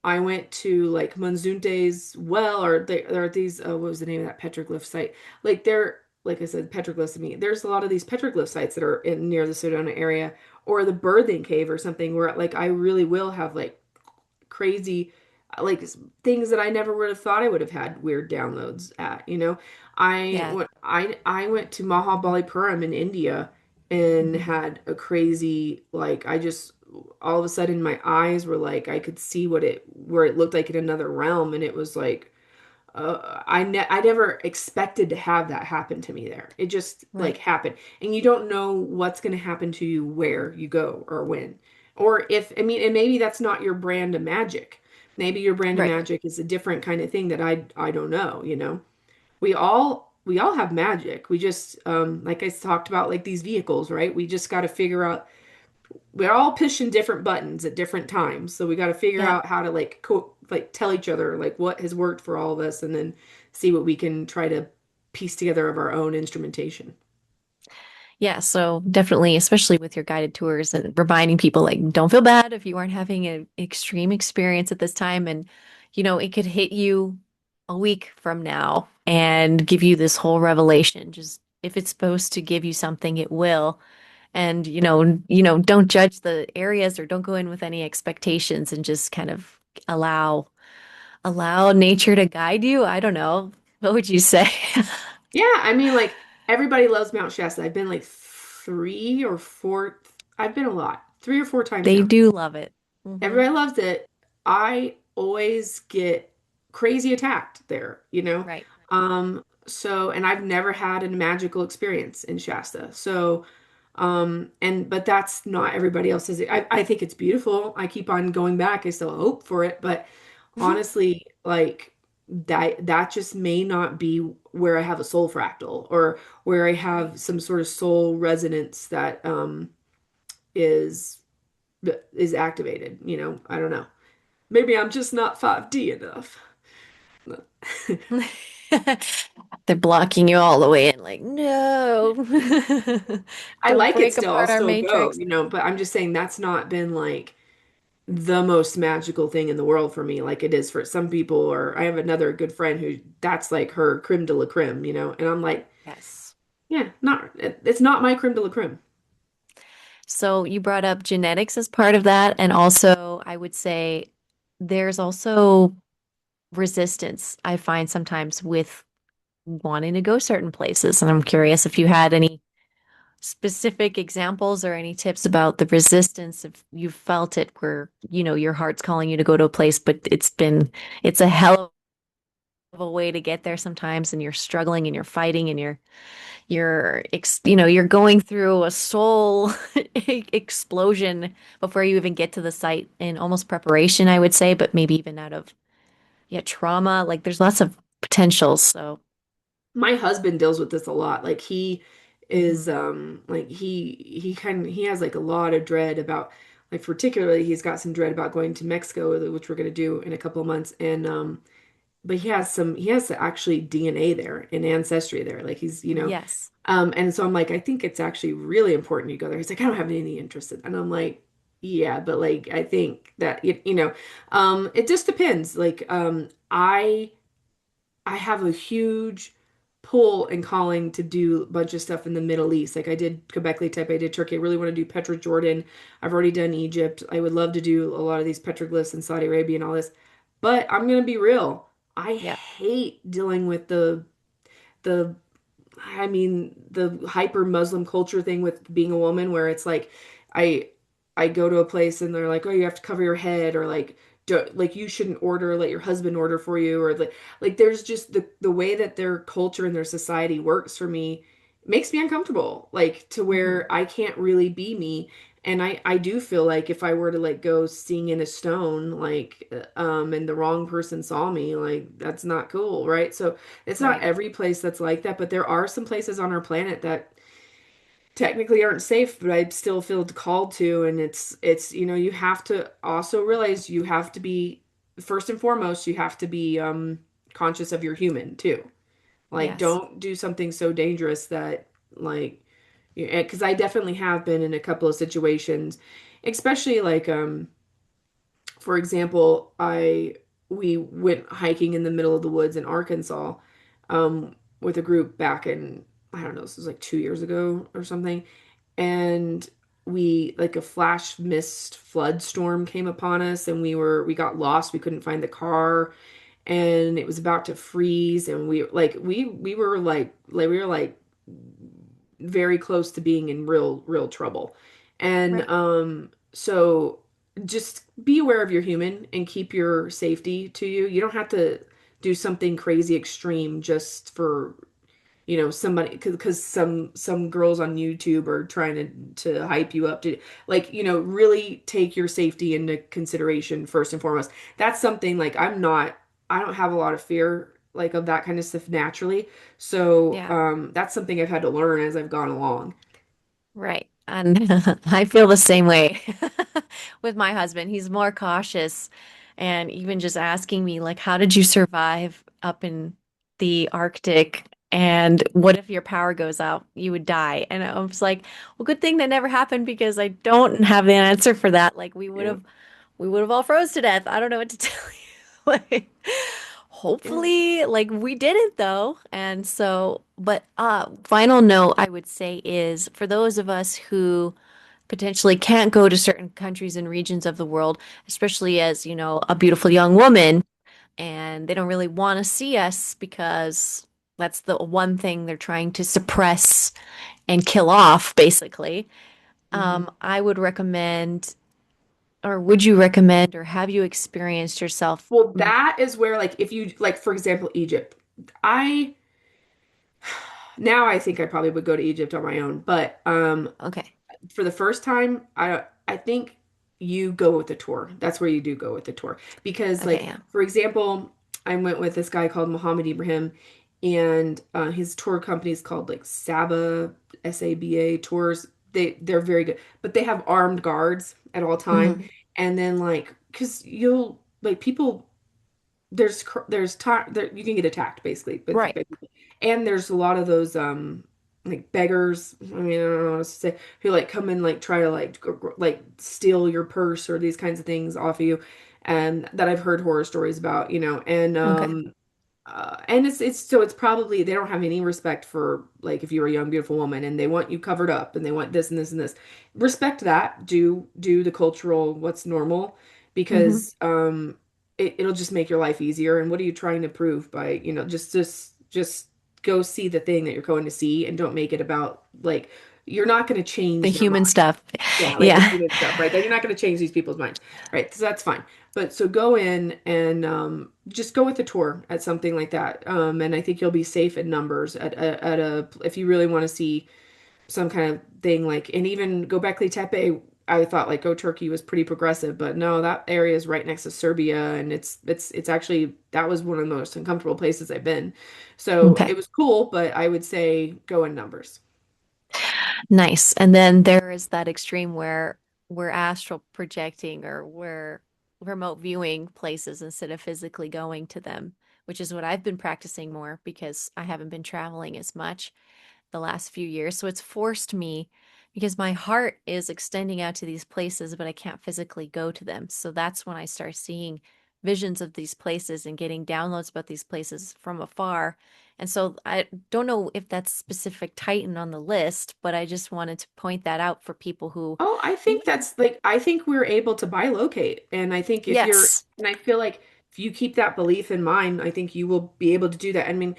I went to like Manzunte's well, or there are these, what was the name of that petroglyph site? Like like I said, petroglyphs to me. There's a lot of these petroglyph sites that are in near the Sedona area, or the birthing cave or something where like I really will have like crazy like things that I never would have thought I would have had weird downloads at, you know. Yeah. I went to Mahabalipuram in India and had a crazy like I just all of a sudden my eyes were like I could see what it where it looked like in another realm, and it was like I never expected to have that happen to me there. It just like Right. happened. And you don't know what's going to happen to you where you go or when. Or if, I mean, and maybe that's not your brand of magic. Maybe your brand of Right. magic is a different kind of thing that I don't know, you know. We all have magic. We just like I talked about like these vehicles, right? We just got to figure out we're all pushing different buttons at different times. So we got to figure Yeah. out how to like tell each other like what has worked for all of us, and then see what we can try to piece together of our own instrumentation. Yeah, so definitely, especially with your guided tours and reminding people like don't feel bad if you aren't having an extreme experience at this time. And, it could hit you a week from now and give you this whole revelation. Just if it's supposed to give you something, it will. And, don't judge the areas or don't go in with any expectations and just kind of allow nature to guide you. I don't know. What would you say? Yeah, I mean like everybody loves Mount Shasta. I've been like three or four, I've been a lot, 3 or 4 times They now. do love it. Everybody loves it. I always get crazy attacked there, you know? Right. So, and I've never had a magical experience in Shasta. So, but that's not everybody else's. I think it's beautiful. I keep on going back. I still hope for it. But honestly, like that just may not be where I have a soul fractal or where I Right. have some sort of soul resonance that, is is activated, you know? I don't know. Maybe I'm just not 5D enough. They're blocking you all the way in, like, no. I Don't like it break still. I'll apart our still go, matrix. you know, but I'm just saying that's not been like the most magical thing in the world for me, like it is for some people. Or I have another good friend who that's like her creme de la creme, you know, and I'm like, Yes. yeah, it's not my creme de la creme. So you brought up genetics as part of that. And also, I would say there's also resistance I find sometimes with wanting to go certain places. And I'm curious if you had any specific examples or any tips about the resistance if you felt it where, your heart's calling you to go to a place, but it's a hell of a way to get there sometimes and you're struggling and you're fighting and you're going through a soul explosion before you even get to the site in almost preparation, I would say, but maybe even out of trauma. Like there's lots of potentials. So, My husband deals with this a lot. Like he is mhm. like he has like a lot of dread about like particularly he's got some dread about going to Mexico, which we're going to do in a couple of months. And but he has actually DNA there and ancestry there. Like he's, you know, Yes, and so I'm like, I think it's actually really important you go there. He's like, I don't have any interest in, and I'm like, yeah, but like I think that you know, it just depends. Like I have a huge pull and calling to do a bunch of stuff in the Middle East. Like I did Göbekli Tepe, I did Turkey. I really want to do Petra Jordan. I've already done Egypt. I would love to do a lot of these petroglyphs in Saudi Arabia and all this. But I'm gonna be real. I yeah, hate dealing with the I mean, the hyper Muslim culture thing with being a woman, where it's like, I I go to a place and they're like, oh, you have to cover your head, or like, like you shouldn't order, let your husband order for you, or like there's just the way that their culture and their society works for me makes me uncomfortable, like to hmm where I can't really be me. And I do feel like if I were to like go sing in a stone, like and the wrong person saw me, like that's not cool, right? So it's not right, every place that's like that, but there are some places on our planet that technically aren't safe, but I still feel called to. And it's you know, you have to also realize you have to be first and foremost, you have to be conscious of your human too. Like yes, don't do something so dangerous that like because I definitely have been in a couple of situations, especially like for example, I we went hiking in the middle of the woods in Arkansas with a group back in I don't know, this was like 2 years ago or something. And we like a flash mist flood storm came upon us, and we got lost. We couldn't find the car, and it was about to freeze, and we were like very close to being in real trouble. And Right. so just be aware of your human and keep your safety to you. You don't have to do something crazy extreme just for, somebody, because some girls on YouTube are trying to hype you up to, like, really take your safety into consideration first and foremost. That's something, like, I don't have a lot of fear, like, of that kind of stuff naturally. So Yeah. that's something I've had to learn as I've gone along. Right. And I feel the same way with my husband. He's more cautious and even just asking me, like, how did you survive up in the Arctic? And what if your power goes out? You would die. And I was like, well, good thing that never happened because I don't have the answer for that. Like Yeah. we would have all froze to death. I don't know what to tell you. Like, Yeah. hopefully, like we didn't though. And so, but final note I would say is for those of us who potentially can't go to certain countries and regions of the world, especially as, a beautiful young woman, and they don't really want to see us because that's the one thing they're trying to suppress and kill off, basically. Mhm. I would recommend, or would you recommend, or have you experienced yourself? Well, that is where, like, if you, like, for example, Egypt. I Now I think I probably would go to Egypt on my own, but Okay. for the first time, I think you go with the tour. That's where you do go with the tour. Because, Okay. like, Yeah. for example, I went with this guy called Mohammed Ibrahim, and his tour company is called, like, Saba Tours. They're very good, but they have armed guards at all time. Hmm. And then, like, because you'll, like, people, there's time there, you can get attacked basically, Right. by people. And there's a lot of those like beggars, I mean, I don't know what to say, who, like, come and, like, try to, like, like, steal your purse or these kinds of things off of you, and that I've heard horror stories about, Okay. and it's so it's probably they don't have any respect for, like, if you're a young beautiful woman and they want you covered up and they want this and this and this. Respect that. Do the cultural what's normal, Hmm. because it'll just make your life easier. And what are you trying to prove by, just go see the thing that you're going to see, and don't make it about, like, you're not going to The change their human mind. stuff. Yeah, like the Yeah. human stuff, right? That you're not going to change these people's minds, right? So that's fine. But so go in and just go with the tour at something like that. And I think you'll be safe in numbers if you really want to see some kind of thing, like, and even Göbekli Tepe. I thought, like, Go Turkey was pretty progressive, but no, that area is right next to Serbia, and it's actually, that was one of the most uncomfortable places I've been. So Okay. it was cool, but I would say go in numbers. Nice. And then there is that extreme where we're astral projecting or we're remote viewing places instead of physically going to them, which is what I've been practicing more because I haven't been traveling as much the last few years. So it's forced me because my heart is extending out to these places, but I can't physically go to them. So that's when I start seeing visions of these places and getting downloads about these places from afar. And so I don't know if that's specific Titan on the list, but I just wanted to point that out for people who, Oh, I think that's, like, I think we're able to buy locate. And I think yes, and I feel like if you keep that belief in mind, I think you will be able to do that. I mean,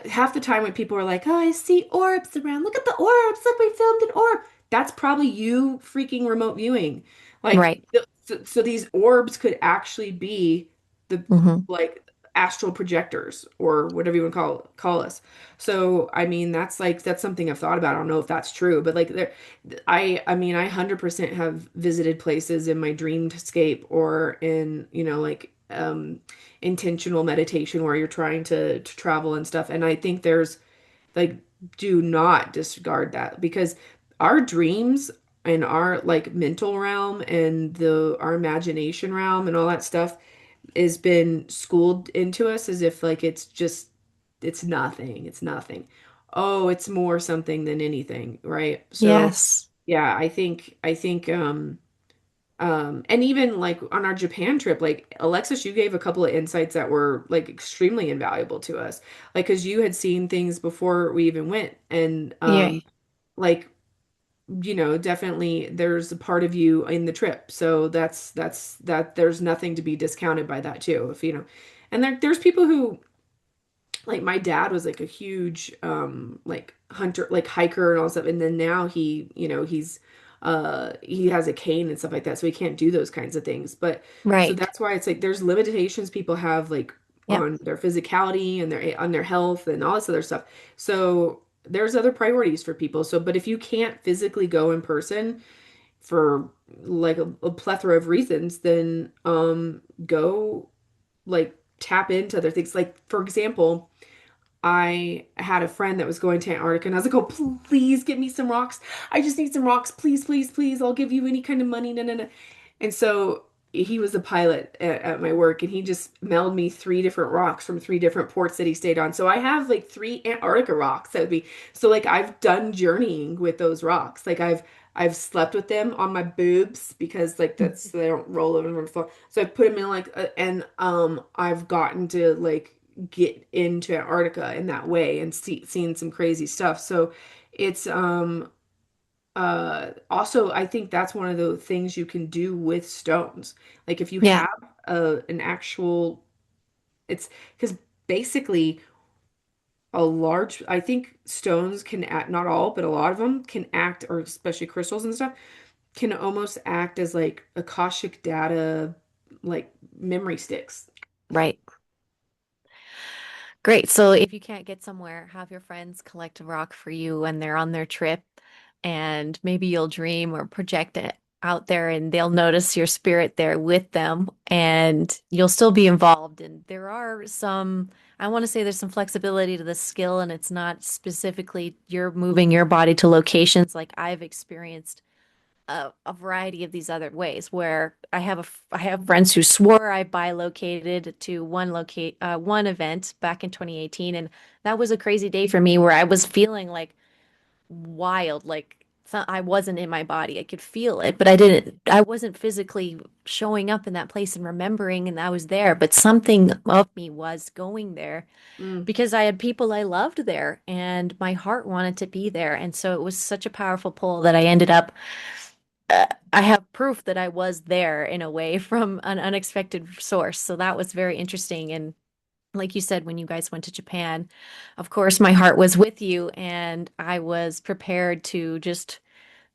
half the time when people are like, "Oh, I see orbs around. Look at the orbs. Look, we filmed an orb." That's probably you freaking remote viewing. Like, right. so these orbs could actually be the, Hmm. like, astral projectors or whatever you want to call us. So, I mean, that's something I've thought about. I don't know if that's true, but, like, there, I mean, I 100% have visited places in my dreamscape or in, like, intentional meditation where you're trying to travel and stuff. And I think there's, like, do not discard that, because our dreams and our, like, mental realm and the our imagination realm and all that stuff has been schooled into us as if, like, it's nothing. Oh, it's more something than anything, right? So Yes. yeah, I think and even, like, on our Japan trip, like, Alexis, you gave a couple of insights that were, like, extremely invaluable to us. Like, because you had seen things before we even went. And Yeah. like, definitely there's a part of you in the trip. So that there's nothing to be discounted by that too. If and there's people who like my dad was like a huge like hunter, like hiker and all stuff, and then now he has a cane and stuff like that, so he can't do those kinds of things. But so Right. that's why it's like there's limitations people have like Yep. on their physicality and their health and all this other stuff. So there's other priorities for people. So but if you can't physically go in person for like a plethora of reasons, then go like tap into other things. Like for example, I had a friend that was going to Antarctica, and I was like, "Oh, please give me some rocks. I just need some rocks, please, please, please. I'll give you any kind of money." No, no, no. And so he was a pilot at my work, and he just mailed me three different rocks from three different ports that he stayed on. So I have like three Antarctica rocks. That would be so like I've done journeying with those rocks. Like I've slept with them on my boobs because like that's so they don't roll over on the floor. So I put them in like and I've gotten to like get into Antarctica in that way and seen some crazy stuff. So it's also I think that's one of the things you can do with stones. Like if you Yeah. have an actual it's because basically a large I think stones can act, not all, but a lot of them can act, or especially crystals and stuff, can almost act as like Akashic data, like memory sticks. Right. Great. So if you can't get somewhere, have your friends collect a rock for you when they're on their trip, and maybe you'll dream or project it out there and they'll notice your spirit there with them and you'll still be involved. And there are some, I want to say there's some flexibility to the skill, and it's not specifically you're moving your body to locations like I've experienced a variety of these other ways where I have friends who swore I bilocated to one event back in 2018, and that was a crazy day for me where I was feeling like wild, like I wasn't in my body. I could feel it, but I wasn't physically showing up in that place and remembering and I was there, but something of me was going there Mm, because I had people I loved there and my heart wanted to be there. And so it was such a powerful pull that I ended up I have proof that I was there in a way from an unexpected source. So that was very interesting. And like you said, when you guys went to Japan, of course, my heart was with you and I was prepared to just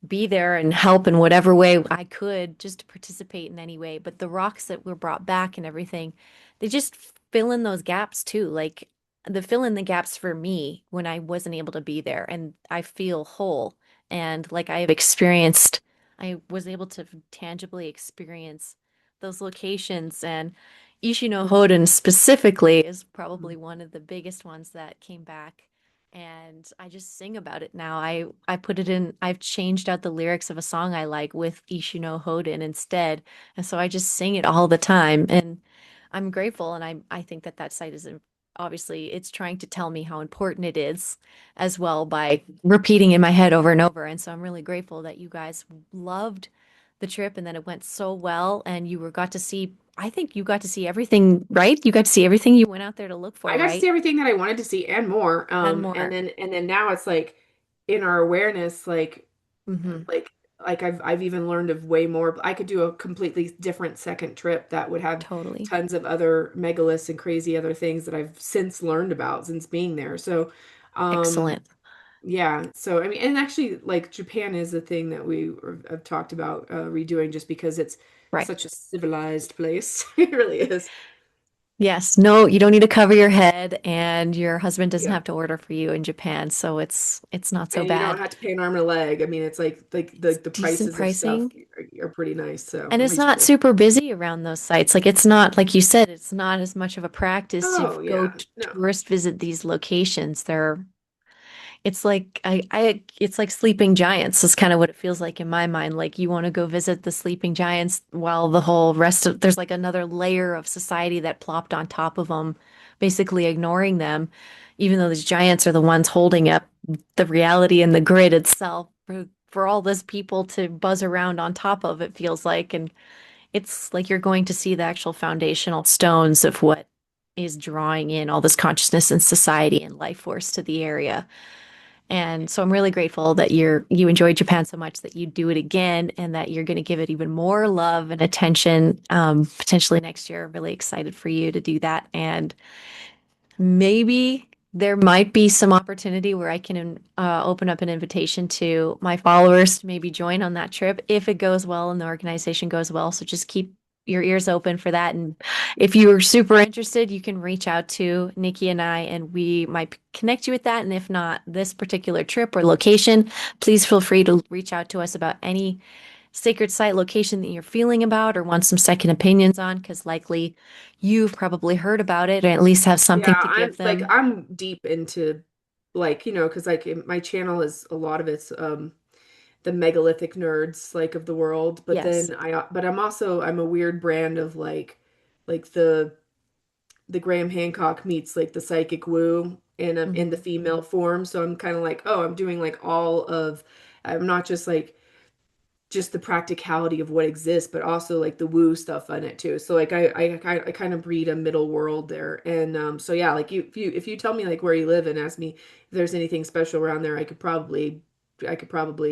be there and help in whatever way I could, just to participate in any way. But the rocks that were brought back and everything, they just fill in those gaps too. Like the fill in the gaps for me when I wasn't able to be there and I feel whole. And like I have experienced, I was able to tangibly experience those locations. And Ishino specifically is probably mm, one of the biggest ones that came back, and I just sing about it now. I put it in, I've changed out the lyrics of a song I like with Ishino Hoden instead. And so I just sing it all the time. And I'm grateful. And I think that that site is obviously it's trying to tell me how important it is as well by repeating in my head over and over. And so I'm really grateful that you guys loved the trip and that it went so well. And you were got to see, I think you got to see everything, right? You got to see everything you went out there to look I for, got to right? see everything that I wanted to see and more. And And more. then now it's like in our awareness, Hmm. like I've even learned of way more. I could do a completely different second trip that would have Totally. tons of other megaliths and crazy other things that I've since learned about since being there. So, um, Excellent. yeah. So I mean, and actually, like Japan is a thing that have talked about redoing just because it's Right. such a civilized place. It really is. Yes. No, you don't need to cover your head and your husband doesn't Yeah. have to order for you in Japan, so it's not so And you don't bad. have to pay an arm and a leg. I mean, it's like It's the decent prices of stuff pricing. are pretty nice. So And it's not reasonable. super busy around those sites. Like it's not, like you said, it's not as much of a practice to Oh go yeah, no. tourist visit these locations. They're It's like it's like sleeping giants is kind of what it feels like in my mind. Like you want to go visit the sleeping giants while the whole rest of there's like another layer of society that plopped on top of them, basically ignoring them, even though these giants are the ones holding up the reality and the grid itself for all this people to buzz around on top of, it feels like. And it's like you're going to see the actual foundational stones of what is drawing in all this consciousness and society and life force to the area. And so I'm really grateful that you enjoyed Japan so much that you do it again and that you're going to give it even more love and attention potentially next year. Really excited for you to do that. And maybe there might be some opportunity where I can open up an invitation to my followers to maybe join on that trip if it goes well and the organization goes well. So just keep your ears open for that. And if you are super interested, you can reach out to Nikki and I, and we might connect you with that. And if not this particular trip or location, please feel free to reach out to us about any sacred site location that you're feeling about or want some second opinions on, because likely you've probably heard about it or at least have something Yeah, to give them. I'm deep into like, because like my channel is a lot of it's the megalithic nerds like of the world, but Yes. then but I'm a weird brand of like the Graham Hancock meets like the psychic woo in the Hmm. female form. So I'm kind of like, oh, I'm doing like all of I'm not just like just the practicality of what exists, but also like the woo stuff on it too. So like I kind of breed a middle world there. And so yeah, like if you tell me like where you live and ask me if there's anything special around there, I could probably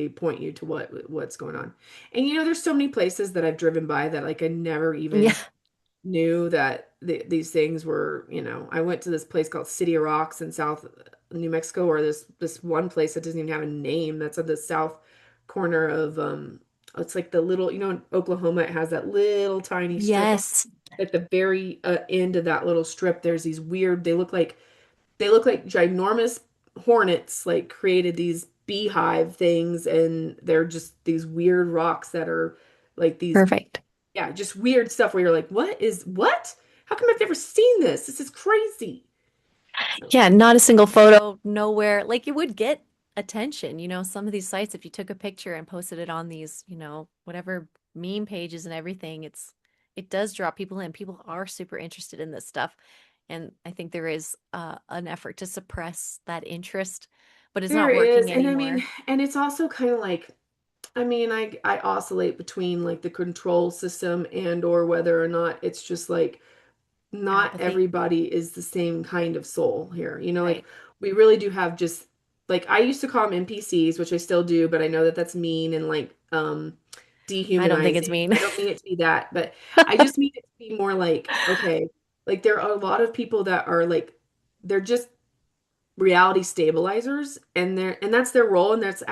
point you to what's going on. And there's so many places that I've driven by that like I never Yeah. even knew that these things were, I went to this place called City of Rocks in South New Mexico, or this one place that doesn't even have a name that's at the south corner of it's like the little, in Oklahoma it has that little tiny strip Yes. at the very end of that little strip. There's these weird, they look like ginormous hornets like created these beehive things, and they're just these weird rocks that are like these, Perfect. yeah, just weird stuff where you're like, what? How come I've never seen this? This is crazy. So Yeah, not a single photo, nowhere. Like it would get attention, some of these sites, if you took a picture and posted it on these, whatever meme pages and everything, it does draw people in. People are super interested in this stuff. And I think there is an effort to suppress that interest, but it's there not is, working and I mean, anymore. and it's also kind of like, I mean, I oscillate between like the control system and or whether or not it's just like not Apathy. everybody is the same kind of soul here. Like Right. we really do have just like I used to call them NPCs, which I still do, but I know that that's mean and like I don't think it's dehumanizing. mean. I don't mean it to be that, but I just mean it to be more like, okay, like there are a lot of people that are like they're just reality stabilizers, and that's their role, and that's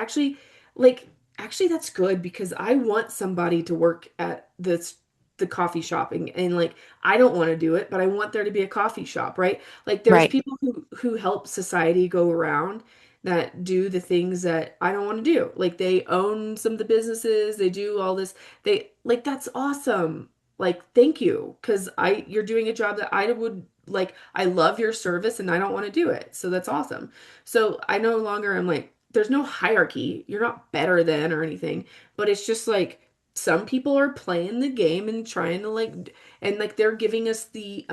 like actually that's good because I want somebody to work at the coffee shop, and like I don't want to do it, but I want there to be a coffee shop, right? Like there's Right. people who help society go around that do the things that I don't want to do. Like they own some of the businesses, they do all this. They like that's awesome. Like thank you, because I you're doing a job that I would like. I love your service and I don't want to do it. So that's awesome. So I no longer am like there's no hierarchy. You're not better than or anything, but it's just like some people are playing the game and trying to like, and like they're giving us the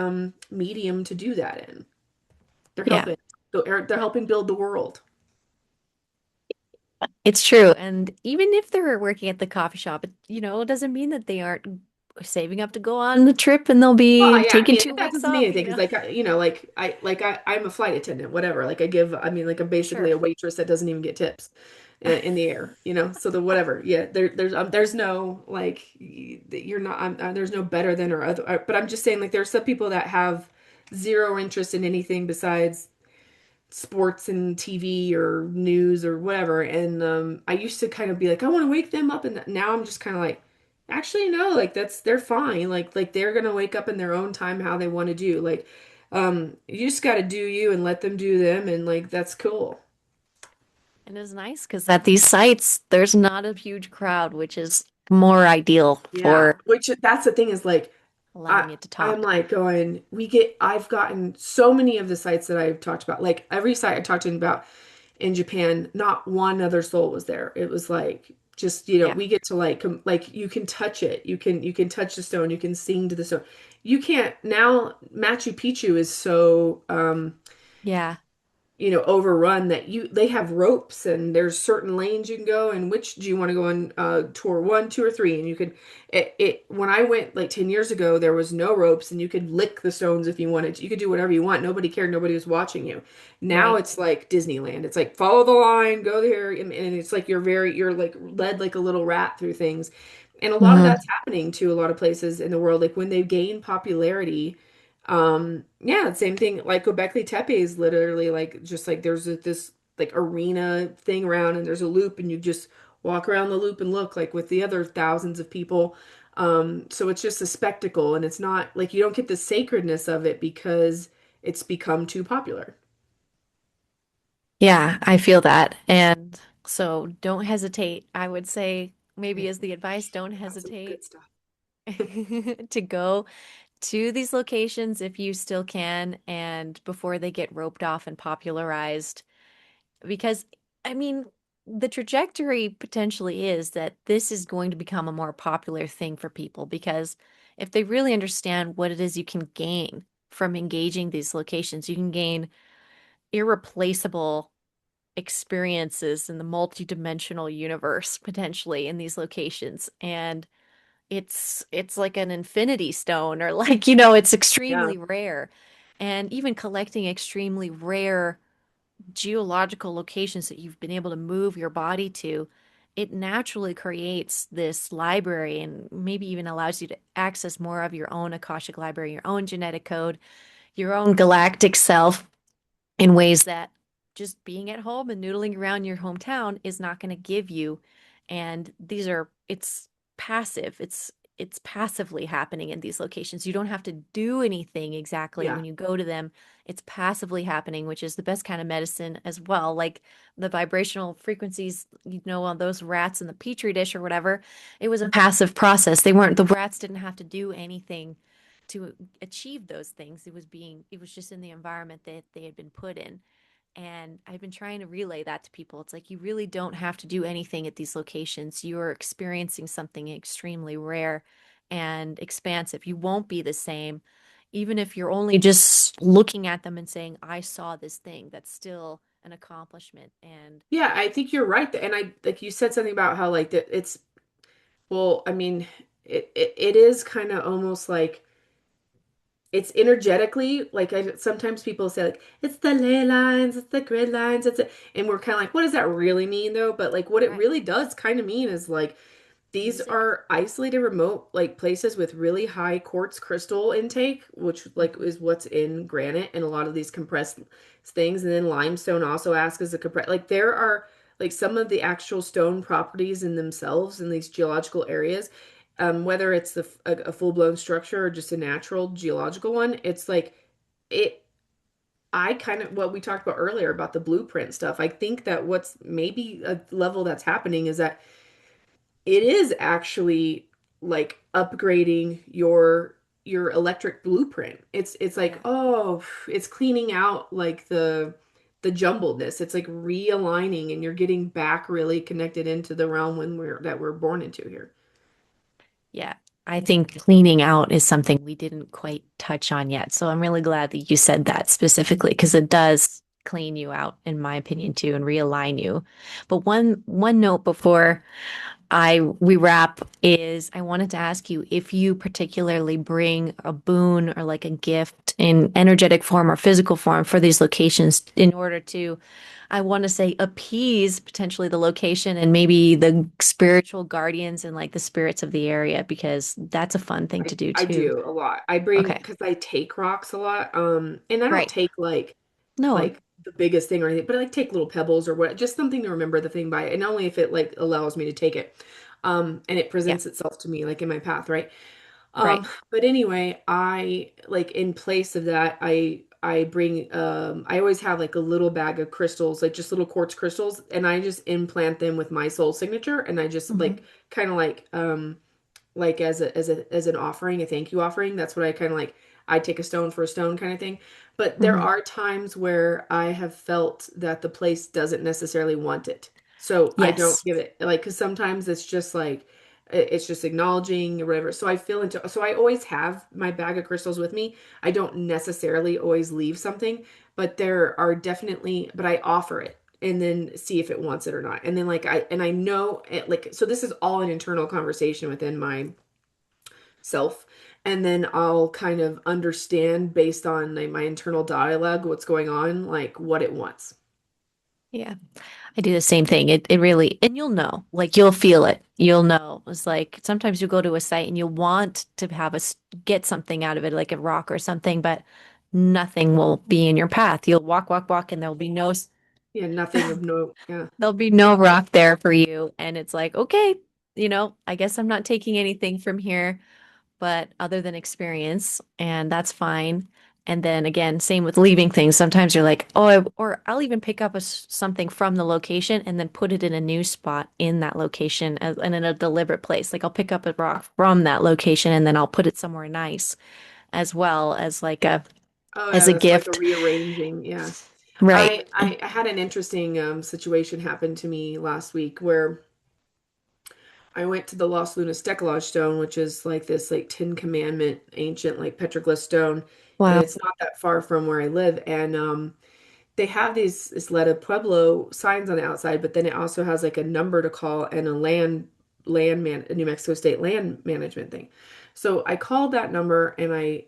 medium to do that in. They're Yeah. helping. They're helping build the world. It's true. And even if they're working at the coffee shop, it doesn't mean that they aren't saving up to go on the trip and they'll Well, be yeah, I taking mean, two that weeks doesn't mean off, anything because, like, I'm a flight attendant, whatever. Like, I mean, like, I'm basically Sure. a waitress that doesn't even get tips in the air. So the whatever, yeah. There's no like, you're not. There's no better than or other. But I'm just saying, like, there's some people that have zero interest in anything besides sports and TV or news or whatever. And I used to kind of be like, I want to wake them up, and now I'm just kind of like, actually no, like they're fine. Like they're gonna wake up in their own time how they want to do. Like you just got to do you and let them do them, and like that's cool. And it's nice because at these sites, there's not a huge crowd, which is more ideal Yeah, for which that's the thing is like allowing it to I'm talk. like going, I've gotten so many of the sites that I've talked about, like every site I talked to about in Japan, not one other soul was there. It was like just, Yeah. we get to like like you can touch it. You can touch the stone, you can sing to the stone. You can't now Machu Picchu is so Yeah. overrun, that they have ropes and there's certain lanes you can go, and which do you want to go on, tour one, two, or three, and you could when I went like 10 years ago, there was no ropes and you could lick the stones if you wanted to. You could do whatever you want. Nobody cared. Nobody was watching you. Now Right. it's like Disneyland. It's like follow the line, go there, and it's like you're like led like a little rat through things. And a lot of Mhm. that's happening to a lot of places in the world. Like when they gain popularity, yeah, same thing. Like Göbekli Tepe is literally like just like there's this like arena thing around, and there's a loop, and you just walk around the loop and look like with the other thousands of people. So it's just a spectacle, and it's not like you don't get the sacredness of it because it's become too popular. Yeah, I feel that. And so don't hesitate. I would say maybe Okay, as the advice, don't got some hesitate good stuff. to go to these locations if you still can and before they get roped off and popularized. Because, I mean, the trajectory potentially is that this is going to become a more popular thing for people because if they really understand what it is you can gain from engaging these locations, you can gain irreplaceable experiences in the multidimensional universe potentially in these locations. And it's like an infinity stone or like, it's Yeah, extremely rare. And even collecting extremely rare geological locations that you've been able to move your body to, it naturally creates this library and maybe even allows you to access more of your own Akashic library, your own genetic code, your own galactic self in ways that just being at home and noodling around your hometown is not going to give you. And it's passive. It's passively happening in these locations. You don't have to do anything exactly yeah, when you go to them. It's passively happening, which is the best kind of medicine as well. Like the vibrational frequencies, on those rats in the petri dish or whatever, it was a passive process. The rats didn't have to do anything to achieve those things. It was just in the environment that they had been put in. And I've been trying to relay that to people. It's like you really don't have to do anything at these locations. You're experiencing something extremely rare and expansive. You won't be the same, even if you're only just looking at them and saying, I saw this thing. That's still an accomplishment. And yeah. I think you're right. And I like you said something about how like that it's well, I mean, it is kind of almost like it's energetically like sometimes people say like it's the ley lines, it's the grid lines, and we're kind of like, what does that really mean though? But like what it right, really does kind of mean is like these music. are isolated remote like places with really high quartz crystal intake, which like Mhm. is what's in granite and a lot of these compressed things. And then limestone also acts as a compress, like there are like some of the actual stone properties in themselves in these geological areas, whether it's a full-blown structure or just a natural geological one. It's like it I kind of what we talked about earlier about the blueprint stuff. I think that what's maybe a level that's happening is that it is actually like upgrading your electric blueprint. It's like, Yeah. oh, it's cleaning out like the jumbledness. It's like realigning, and you're getting back really connected into the realm we're born into here. Yeah, I think cleaning out is something we didn't quite touch on yet. So I'm really glad that you said that specifically because it does clean you out, in my opinion, too, and realign you. But one note before I we wrap is I wanted to ask you if you particularly bring a boon or like a gift in energetic form or physical form for these locations in order to, I want to say, appease potentially the location and maybe the spiritual guardians and like the spirits of the area, because that's a fun thing to do I too. do a lot. I bring Okay. because I take rocks a lot. And I don't Right. take No. like the biggest thing or anything, but I like take little pebbles or what, just something to remember the thing by, and only if it like allows me to take it. And it Yeah. presents itself to me like in my path, right? Right. But anyway, I like in place of that, I bring I always have like a little bag of crystals, like just little quartz crystals, and I just implant them with my soul signature, and I just Hmm. like kind of like as an offering, a thank you offering. That's what I kind of like. I take a stone for a stone kind of thing. But there Hmm. are times where I have felt that the place doesn't necessarily want it. So I don't Yes. give it like because sometimes it's just like It's just acknowledging or whatever. So I feel into, so I always have my bag of crystals with me. I don't necessarily always leave something, but there are definitely, but I offer it and then see if it wants it or not. And then like and I know it, like, so this is all an internal conversation within myself. And then I'll kind of understand based on like, my internal dialogue, what's going on, like what it wants. Yeah. I do the same thing. It really, and you'll know, like you'll feel it. You'll know. It's like sometimes you go to a site and you want to have get something out of it, like a rock or something, but nothing will be in your path. You'll walk, walk, walk, and Yeah, nothing of no, yeah. there'll be no rock there for you. And it's like, okay, I guess I'm not taking anything from here, but other than experience, and that's fine. And then again, same with leaving things. Sometimes you're like, oh, or I'll even pick up something from the location and then put it in a new spot in that location and in a deliberate place. Like I'll pick up a rock from that location and then I'll put it somewhere nice as well as like Oh as yeah, a that's like a gift. rearranging. Yeah. Right. I had an interesting situation happen to me last week where I went to the Los Lunas Decalogue stone, which is like this like Ten Commandment ancient like petroglyph stone, and Wow. it's not that far from where I live. And they have these Isleta Pueblo signs on the outside, but then it also has like a number to call and a New Mexico State land management thing. So I called that number and I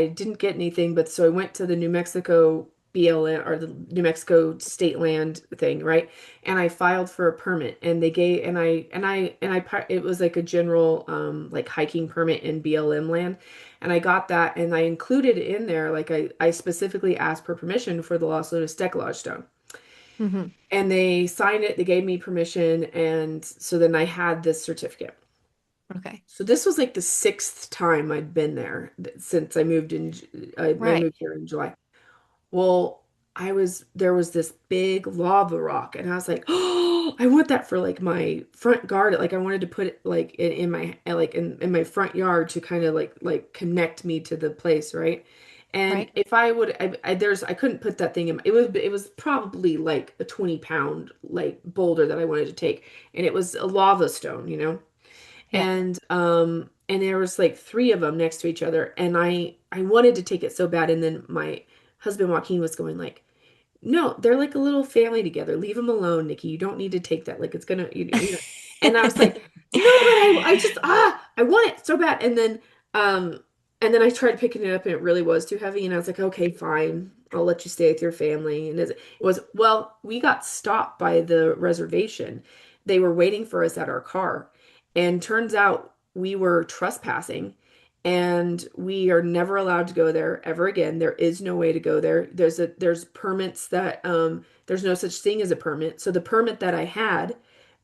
didn't get anything, but so I went to the New Mexico BLM or the New Mexico state land thing, right? And I filed for a permit and they gave it was like a general like hiking permit in BLM land. And I got that and I included in there like I specifically asked for permission for the Los Lunas Decalogue stone. Hmm. And they signed it, they gave me permission, and so then I had this certificate. Okay. So this was like the sixth time I'd been there since I Right. moved here in July. Well, there was this big lava rock, and I was like, oh, I want that for like my front garden. Like I wanted to put it like in my like in my front yard to kind of like connect me to the place, right? And Right. if I couldn't put that thing in. It was probably like a 20-pound like boulder that I wanted to take, and it was a lava stone, you know. Yeah. And there was like three of them next to each other, and I wanted to take it so bad, and then my husband Joaquin was going like, no, they're like a little family together. Leave them alone, Nikki. You don't need to take that. Like it's gonna, you know. And I was like, no, but I just, I want it so bad. Um, and then I tried picking it up, and it really was too heavy. And I was like, okay, fine, I'll let you stay with your family. And it was, well, we got stopped by the reservation. They were waiting for us at our car, and turns out we were trespassing and we are never allowed to go there ever again. There is no way to go there. There's permits that there's no such thing as a permit. So the permit that I had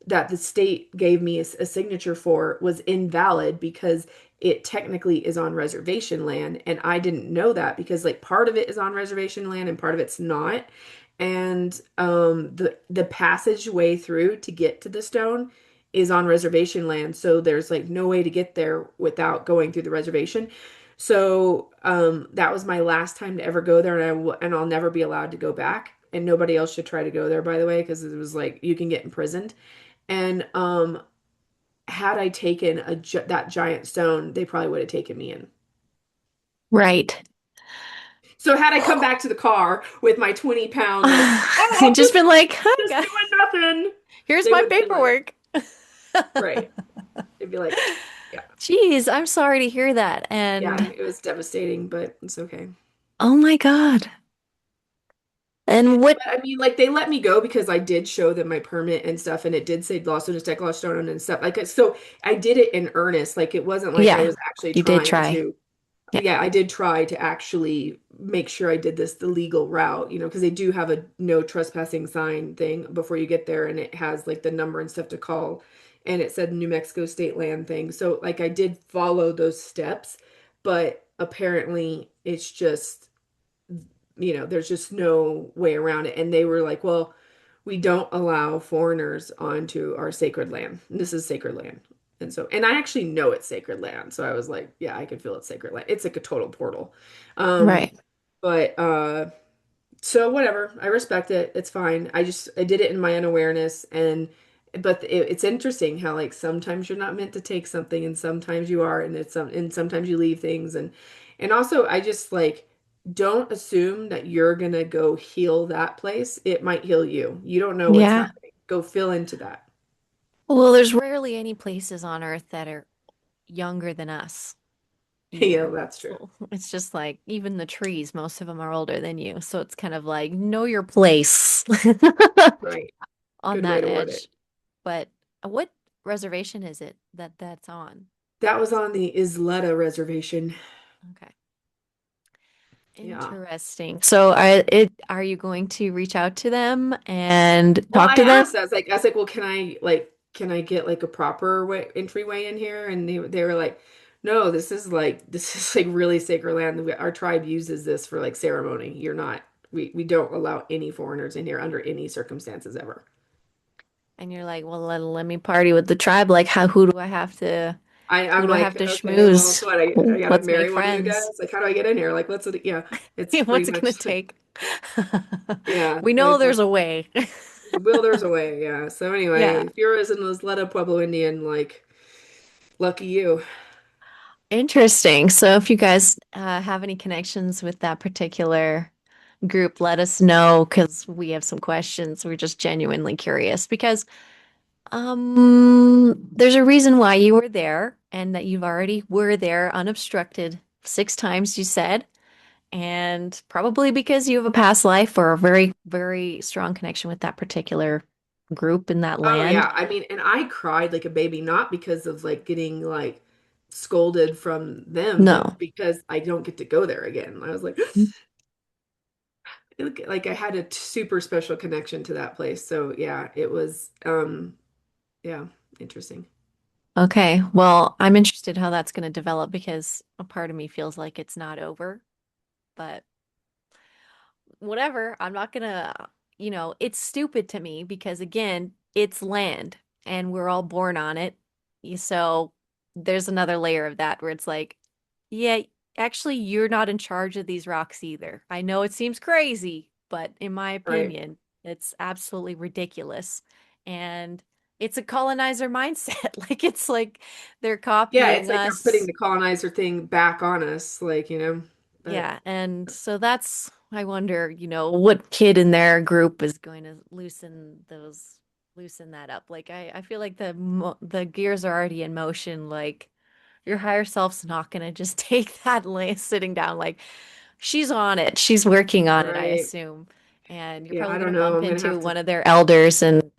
that the state gave me a signature for was invalid because it technically is on reservation land, and I didn't know that because like part of it is on reservation land and part of it's not. And the passageway through to get to the stone is on reservation land, so there's like no way to get there without going through the reservation. So that was my last time to ever go there, and I'll never be allowed to go back. And nobody else should try to go there, by the way, because it was like you can get imprisoned. And had I taken that giant stone, they probably would have taken me in. Right. So had I come back to the car with my 20-pound, like, oh, I'm Just been like, hi, just guys. doing nothing, Here's they my would have been like, paperwork. right. They'd be like, yeah, Jeez, I'm sorry to hear that. yeah, And it was devastating, but it's okay. oh my God. And what? But I mean, like they let me go because I did show them my permit and stuff, and it did say Los Angeles Tech Stone and stuff. Like so, I did it in earnest. Like it wasn't like I Yeah, was actually you did trying try. to. Yeah. Yeah, I did try to actually make sure I did this the legal route, you know, because they do have a no trespassing sign thing before you get there, and it has like the number and stuff to call, and it said New Mexico state land thing. So like I did follow those steps, but apparently it's just, you know, there's just no way around it. And they were like, well, we don't allow foreigners onto our sacred land. This is sacred land. And so, and I actually know it's sacred land. So I was like, yeah, I could feel it's sacred land. It's like a total portal. Um, Right. but so whatever, I respect it. It's fine. I did it in my unawareness, and but it's interesting how like sometimes you're not meant to take something and sometimes you are, and and sometimes you leave things, and also I just like don't assume that you're gonna go heal that place. It might heal you. You don't know what's Yeah. happening. Go fill into that. Well, there's rarely any places on Earth that are younger than us Yeah, either. that's true. So it's just like even the trees, most of them are older than you. So it's kind of like know your place Right. on Good way that to word it. edge. But what reservation is it that that's on? That was on the Isleta reservation. Okay. Yeah. Interesting. So are you going to reach out to them and Well, talk I to them? asked, I was like, well, can I get like a proper way, entryway in here? And they were like, no, this is like really sacred land. Our tribe uses this for like ceremony. We don't allow any foreigners in here under any circumstances ever. And you're like, well, let me party with the tribe. Like, how who I'm do I have like, to okay, well, schmooze? so what, I gotta Let's make marry one of you friends. guys? Like, how do I get in here? Like, yeah, it's pretty What's it gonna much, take? yeah, We know like there's a way. will there's a way, yeah. So Yeah. anyway, if you're as an Isleta Pueblo Indian, like, lucky you. Interesting. So if you guys have any connections with that particular group, let us know because we have some questions. We're just genuinely curious because there's a reason why you were there and that you've already were there unobstructed 6 times, you said, and probably because you have a past life or a very, very strong connection with that particular group in that Oh land. yeah, I mean, and I cried like a baby, not because of like getting like scolded from them, but No. because I don't get to go there again. I was like, like I had a super special connection to that place. So yeah, it was yeah, interesting. Okay. Well, I'm interested how that's going to develop because a part of me feels like it's not over, but whatever. I'm not gonna, it's stupid to me because again, it's land and we're all born on it. So there's another layer of that where it's like, yeah, actually, you're not in charge of these rocks either. I know it seems crazy, but in my Right. opinion, it's absolutely ridiculous. And it's a colonizer mindset. Like it's like they're Yeah, it's copying like they're putting us. the colonizer thing back on us, like, but Yeah, and so that's, I wonder, what kid in their group is going to loosen that up. Like I feel like the gears are already in motion. Like your higher self's not going to just take that sitting down. Like she's on it. She's working on it, I right. assume. And you're Yeah, probably I going don't to know. bump I'm gonna into have to one of their elders and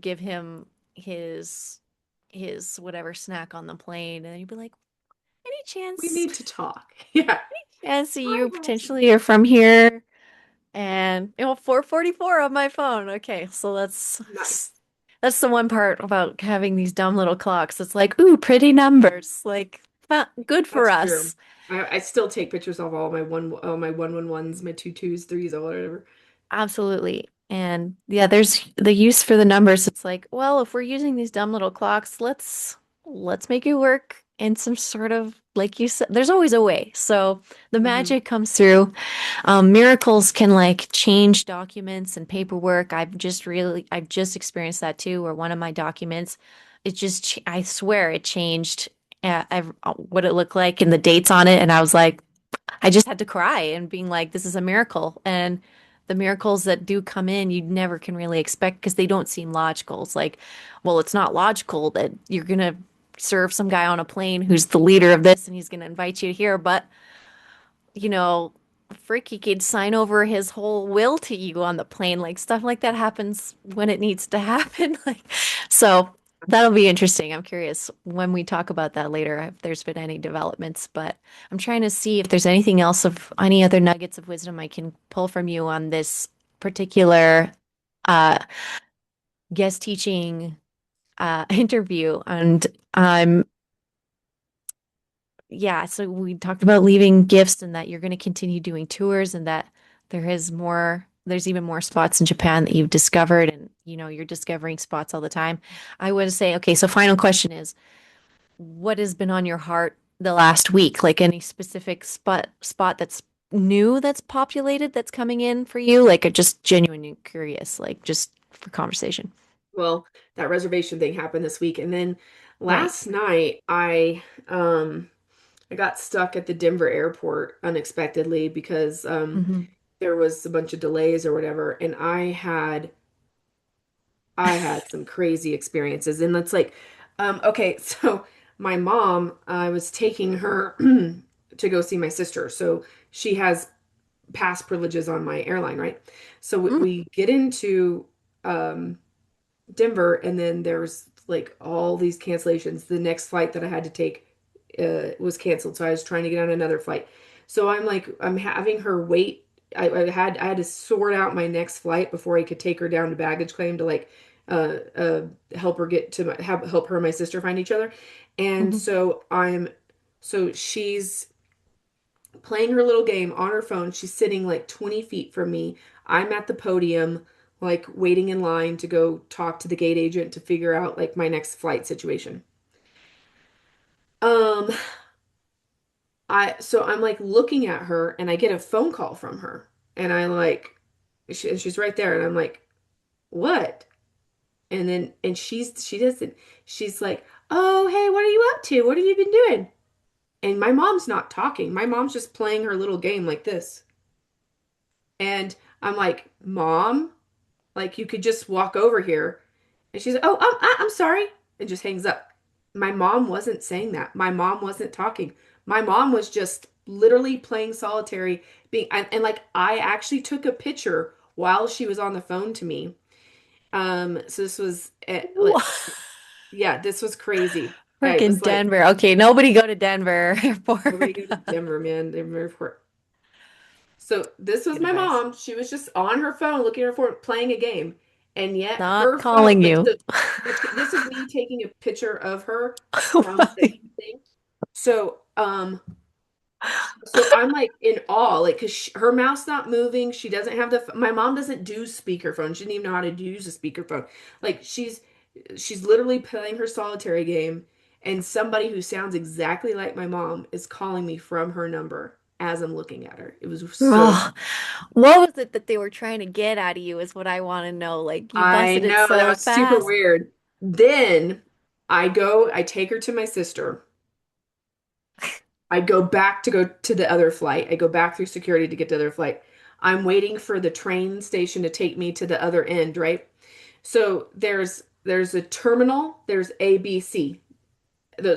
give him his whatever snack on the plane and you'd be like, any we chance need to talk. Yeah. and see you I have some. potentially are from here. And 444 on my phone. Okay, so Nice. that's the one part about having these dumb little clocks. It's like, ooh, pretty numbers. Like, good for That's true. us. I still take pictures of all my 111s, my two twos, threes, or whatever. Absolutely. And yeah, there's the use for the numbers. It's like, well, if we're using these dumb little clocks, let's make it work in some sort of like you said, there's always a way. So the Hmm. magic comes through. Miracles can like change documents and paperwork. I've just experienced that too, where one of my documents, I swear it changed what it looked like and the dates on it. And I was like, I just had to cry and being like, this is a miracle. And the miracles that do come in, you never can really expect because they don't seem logical. It's like, well, it's not logical that you're going to serve some guy on a plane who's the leader of this and he's going to invite you here. But, you know, Freaky could sign over his whole will to you on the plane. Like stuff like that happens when it needs to happen. Like, so that'll be interesting. I'm curious when we talk about that later if there's been any developments, but I'm trying to see if there's anything else of any other nuggets of wisdom I can pull from you on this particular uh guest teaching interview. And yeah, so we talked about leaving gifts and that you're going to continue doing tours and that there's even more spots in Japan that you've discovered and you're discovering spots all the time. I would say, okay, so final question is what has been on your heart the last week? Like any specific spot that's new that's populated that's coming in for you? Like just genuinely curious, like just for conversation. Well, that reservation thing happened this week. And then Right. last night I got stuck at the Denver airport unexpectedly because Hmm. there was a bunch of delays or whatever, and I had some crazy experiences. And it's like, okay, so my mom, I was taking her to go see my sister. So she has pass privileges on my airline, right? So Mm. we get into um Denver, and then there's like all these cancellations. The next flight that I had to take was canceled, so I was trying to get on another flight. So I'm like, I'm having her wait. I had to sort out my next flight before I could take her down to baggage claim to like help her get to help her and my sister find each other. And Hmm. so she's playing her little game on her phone. She's sitting like 20 feet from me. I'm at the podium, like waiting in line to go talk to the gate agent to figure out like my next flight situation. Um, so I'm like looking at her and I get a phone call from her and I like and she's right there and I'm like, "What?" And then and she doesn't she's like, "Oh, hey, what are you up to? What have you been doing?" And my mom's not talking. My mom's just playing her little game like this. And I'm like, "Mom, like you could just walk over here." And she's like, "Oh, I'm sorry," and just hangs up. My mom wasn't saying that. My mom wasn't talking. My mom was just literally playing solitary, and like I actually took a picture while she was on the phone to me. So this was yeah, this was crazy. I was Freaking like, Denver. Okay, nobody go to Denver nobody Airport. go to Denver, man. Denver Airport. So this was Good my advice. mom. She was just on her phone looking at her phone, playing a game. And yet Not her phone, calling like you. this is me taking a picture of her Oh from the my. thing. So, so I'm like in awe, like, cause her mouth's not moving. She doesn't have my mom doesn't do speakerphone. She didn't even know how to use a speakerphone. Like she's literally playing her solitary game, and somebody who sounds exactly like my mom is calling me from her number as I'm looking at her. It was so Oh, what was it that they were trying to get out of you is what I want to know. Like you I busted it know that so was super fast. weird. Then I take her to my sister. I go back to go to the other flight. I go back through security to get to the other flight. I'm waiting for the train station to take me to the other end, right? So there's a terminal, there's A, B, C.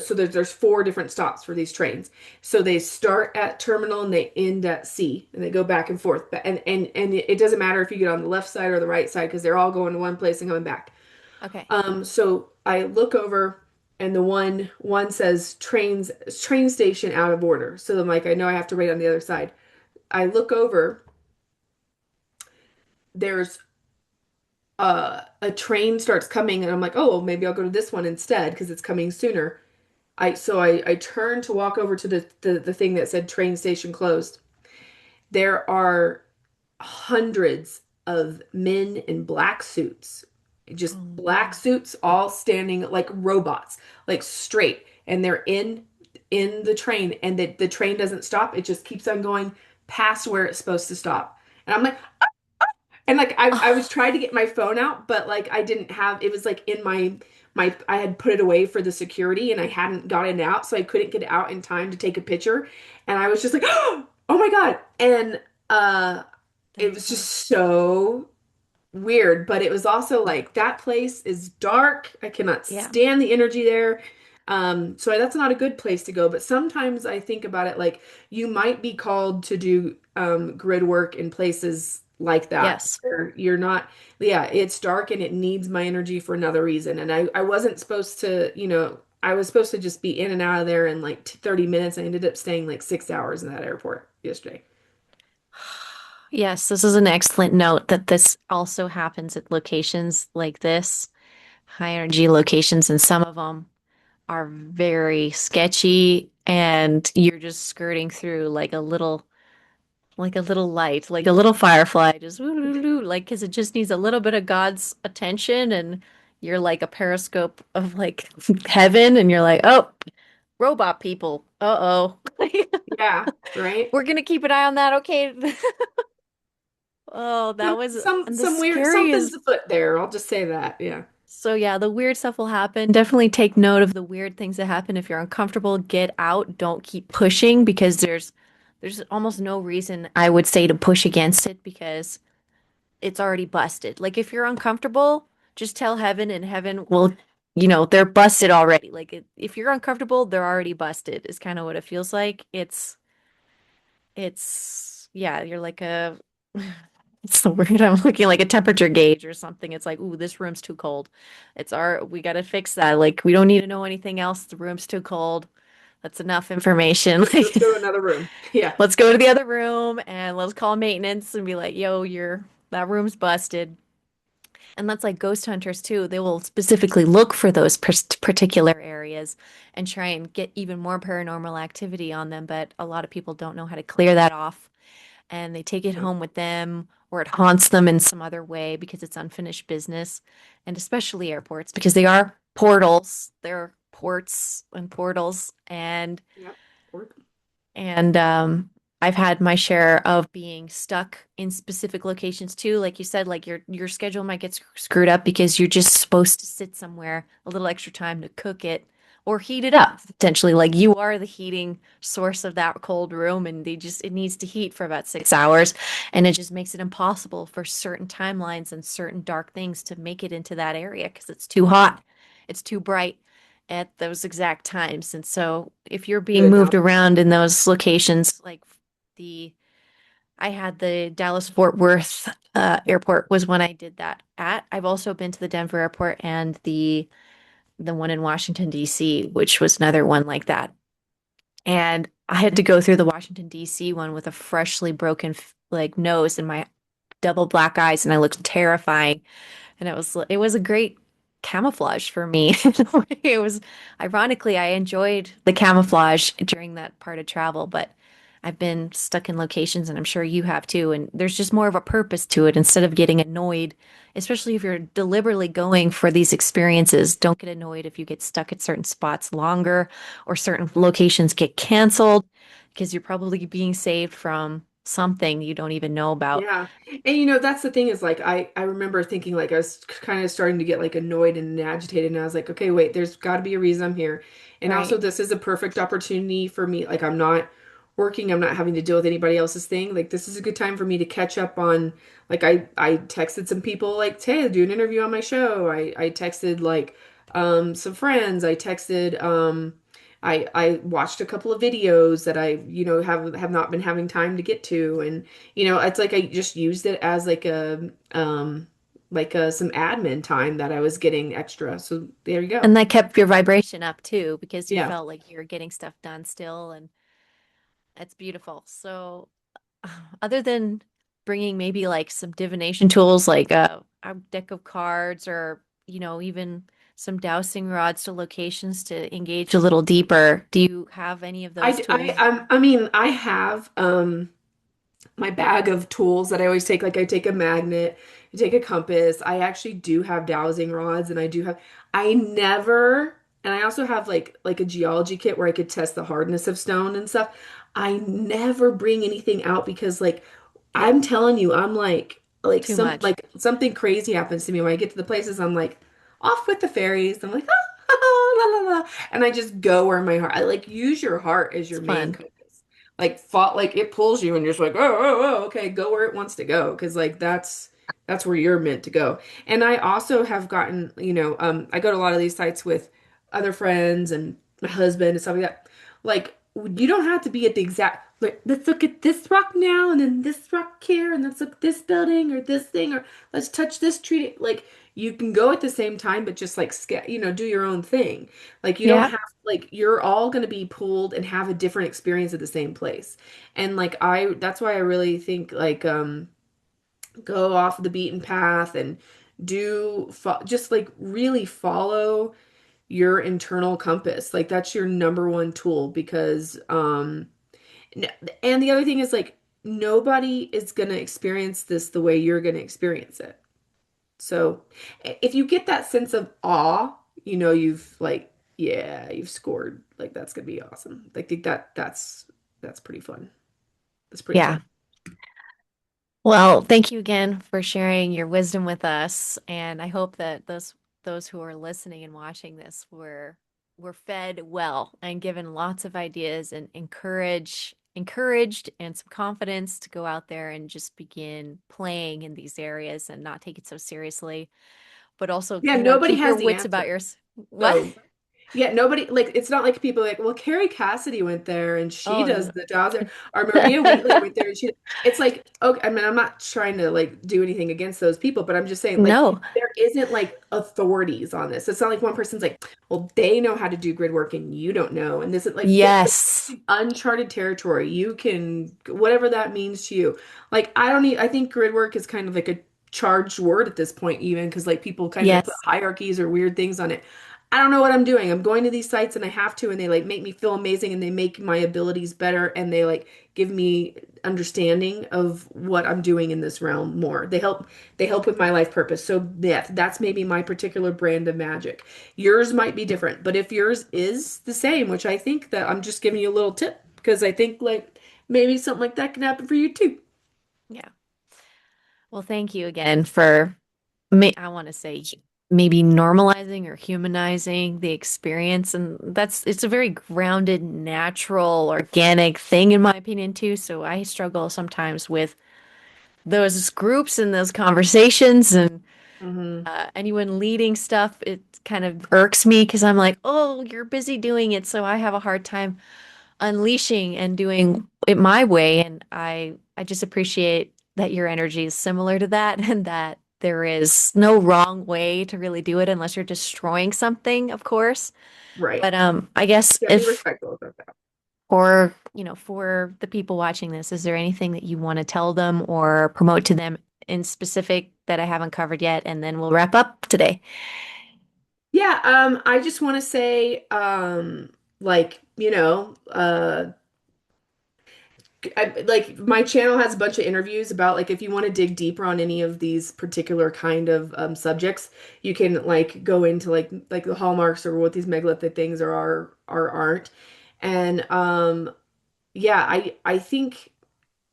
So there's four different stops for these trains. So they start at terminal and they end at C, and they go back and forth. And it doesn't matter if you get on the left side or the right side because they're all going to one place and coming back. Okay. So I look over and the one says train station out of order. So I'm like, I know I have to wait on the other side. I look over, there's a train starts coming and I'm like, oh, well, maybe I'll go to this one instead because it's coming sooner. I turn to walk over to the thing that said train station closed. There are hundreds of men in black suits, Oh just black no. suits, all standing like robots, like straight, and they're in the train, and the train doesn't stop. It just keeps on going past where it's supposed to stop. And I'm like, and like I was trying to get my phone out, but like I didn't have it was like in my I had put it away for the security and I hadn't gotten it out, so I couldn't get it out in time to take a picture. And I was just like, oh my God. And it That's was just funny. so weird, but it was also like that place is dark. I cannot Yeah. stand the energy there. So that's not a good place to go. But sometimes I think about it like you might be called to do grid work in places like that Yes. where you're not, yeah, it's dark and it needs my energy for another reason. And I wasn't supposed to, I was supposed to just be in and out of there in like 30 minutes. I ended up staying like 6 hours in that airport yesterday. Yes, this is an excellent note that this also happens at locations like this, high energy locations, and some of them are very sketchy and you're just skirting through like a little light, like a little firefly, just woo, woo, woo, like because it just needs a little bit of God's attention and you're like a periscope of like heaven and you're like, oh, robot people. Uh-oh. Yeah, right. We're gonna keep an eye on that, okay? Oh, that Some was some and the some weird something's scariest. afoot there. I'll just say that. Yeah. So yeah, the weird stuff will happen. Definitely take note of the weird things that happen. If you're uncomfortable, get out. Don't keep pushing because there's almost no reason I would say to push against it because it's already busted. Like if you're uncomfortable, just tell heaven and heaven will, they're busted already. Like if you're uncomfortable, they're already busted is kind of what it feels like. It's yeah, you're like a it's the word I'm looking like a temperature gauge or something. It's like, ooh, this room's too cold. We gotta fix that. Like we don't need to know anything else. The room's too cold. That's enough information. Let's Like go to another room. Yeah. let's go to the other room and let's call maintenance and be like, yo, that room's busted. And that's like ghost hunters too. They will specifically look for those particular areas and try and get even more paranormal activity on them. But a lot of people don't know how to clear that off and they take it No. home with them or it haunts them in some other way because it's unfinished business. And especially airports because they are portals. They're ports and portals. Yep. Or- And I've had my share of being stuck in specific locations too. Like you said, like your schedule might get screwed up because you're just supposed to sit somewhere a little extra time to cook it or heat it up. Potentially, like you are the heating source of that cold room, and it needs to heat for about 6 hours, and it just makes it impossible for certain timelines and certain dark things to make it into that area because it's too hot, it's too bright at those exact times. And so if you're Good being moved analogy. around in those locations, like the I had the Dallas Fort Worth airport was when I did that at. I've also been to the Denver airport and the one in Washington D.C., which was another one like that. And I had to go through the Washington D.C. one with a freshly broken like nose and my double black eyes, and I looked terrifying. And it was a great camouflage for me. It was ironically I enjoyed the camouflage during that part of travel, but I've been stuck in locations and I'm sure you have too, and there's just more of a purpose to it instead of getting annoyed, especially if you're deliberately going for these experiences. Don't get annoyed if you get stuck at certain spots longer or certain locations get canceled because you're probably being saved from something you don't even know about. Yeah. And that's the thing is like I remember thinking like I was kind of starting to get like annoyed and agitated and I was like, okay, wait, there's got to be a reason I'm here. And also Right. this is a perfect opportunity for me. Like I'm not working, I'm not having to deal with anybody else's thing. Like this is a good time for me to catch up on like I texted some people like, "Hey, do an interview on my show." I texted like some friends. I watched a couple of videos that I, have not been having time to get to and it's like I just used it as like a some admin time that I was getting extra. So there you go. And that kept your vibration up too, because you Yeah. felt like you're getting stuff done still, and it's beautiful. So, other than bringing maybe like some divination tools, like a deck of cards, or even some dowsing rods to locations to engage a little deeper, do you have any of those tools? I mean, I have my bag of tools that I always take. Like I take a magnet, I take a compass. I actually do have dowsing rods and I never, and I also have like a geology kit where I could test the hardness of stone and stuff. I never bring anything out because like Yeah, I'm telling you, I'm like too much. something crazy happens to me when I get to the places. I'm like off with the fairies. I'm like la, la, la, and I just go where my heart. I like use your heart as It's your main fun. compass. Like fought like it pulls you and you're just like oh okay, go where it wants to go because like that's where you're meant to go. And I also have gotten I go to a lot of these sites with other friends and my husband and stuff like that. Like you don't have to be at the exact like let's look at this rock now and then this rock here and let's look at this building or this thing or let's touch this tree. Like you can go at the same time but just like do your own thing. Like you don't Yeah. have like you're all going to be pulled and have a different experience at the same place. And like that's why I really think like go off the beaten path and just like really follow your internal compass. Like that's your number one tool because n- and the other thing is like nobody is going to experience this the way you're going to experience it. So if you get that sense of awe, you've like yeah, you've scored. Like that's going to be awesome. I think that's pretty fun. That's pretty Yeah. fun. Well, thank you again for sharing your wisdom with us, and I hope that those those who are listening and watching this were fed well and given lots of ideas and encouraged and some confidence to go out there and just begin playing in these areas and not take it so seriously, but also, Yeah, nobody keep your has the wits about answer. your what? So yeah, nobody like it's not like people are like, well, Carrie Cassidy went there and she Oh does no. the jobs there, or Maria Wheatley went there and she. It's like, okay, I mean, I'm not trying to like do anything against those people, but I'm just saying like No. there isn't like authorities on this. It's not like one person's like, well, they know how to do grid work and you don't know, and this is like Yes. uncharted territory. You can whatever that means to you. Like I don't need. I think grid work is kind of like a charged word at this point, even because like people kind of put Yes. hierarchies or weird things on it. I don't know what I'm doing. I'm going to these sites and I have to, and they like make me feel amazing and they make my abilities better and they like give me understanding of what I'm doing in this realm more. They help with my life purpose. So yeah, that's maybe my particular brand of magic. Yours might be different, but if yours is the same, which I think that I'm just giving you a little tip because I think like maybe something like that can happen for you too. Yeah. Well, thank you again for I want to say maybe normalizing or humanizing the experience. And it's a very grounded, natural, organic thing, in my opinion, too. So I struggle sometimes with those groups and those conversations and Hmm. anyone leading stuff. It kind of irks me because I'm like, oh, you're busy doing it. So I have a hard time unleashing and doing it my way. And I just appreciate that your energy is similar to that and that there is no wrong way to really do it unless you're destroying something, of course. Right. But I guess Yeah, be if respectful about that. for the people watching this, is there anything that you want to tell them or promote to them in specific that I haven't covered yet? And then we'll wrap up today. Yeah, I just want to say, like, like my channel has a bunch of interviews about like if you want to dig deeper on any of these particular kind of subjects, you can like go into like the hallmarks or what these megalithic things are aren't. And yeah, I think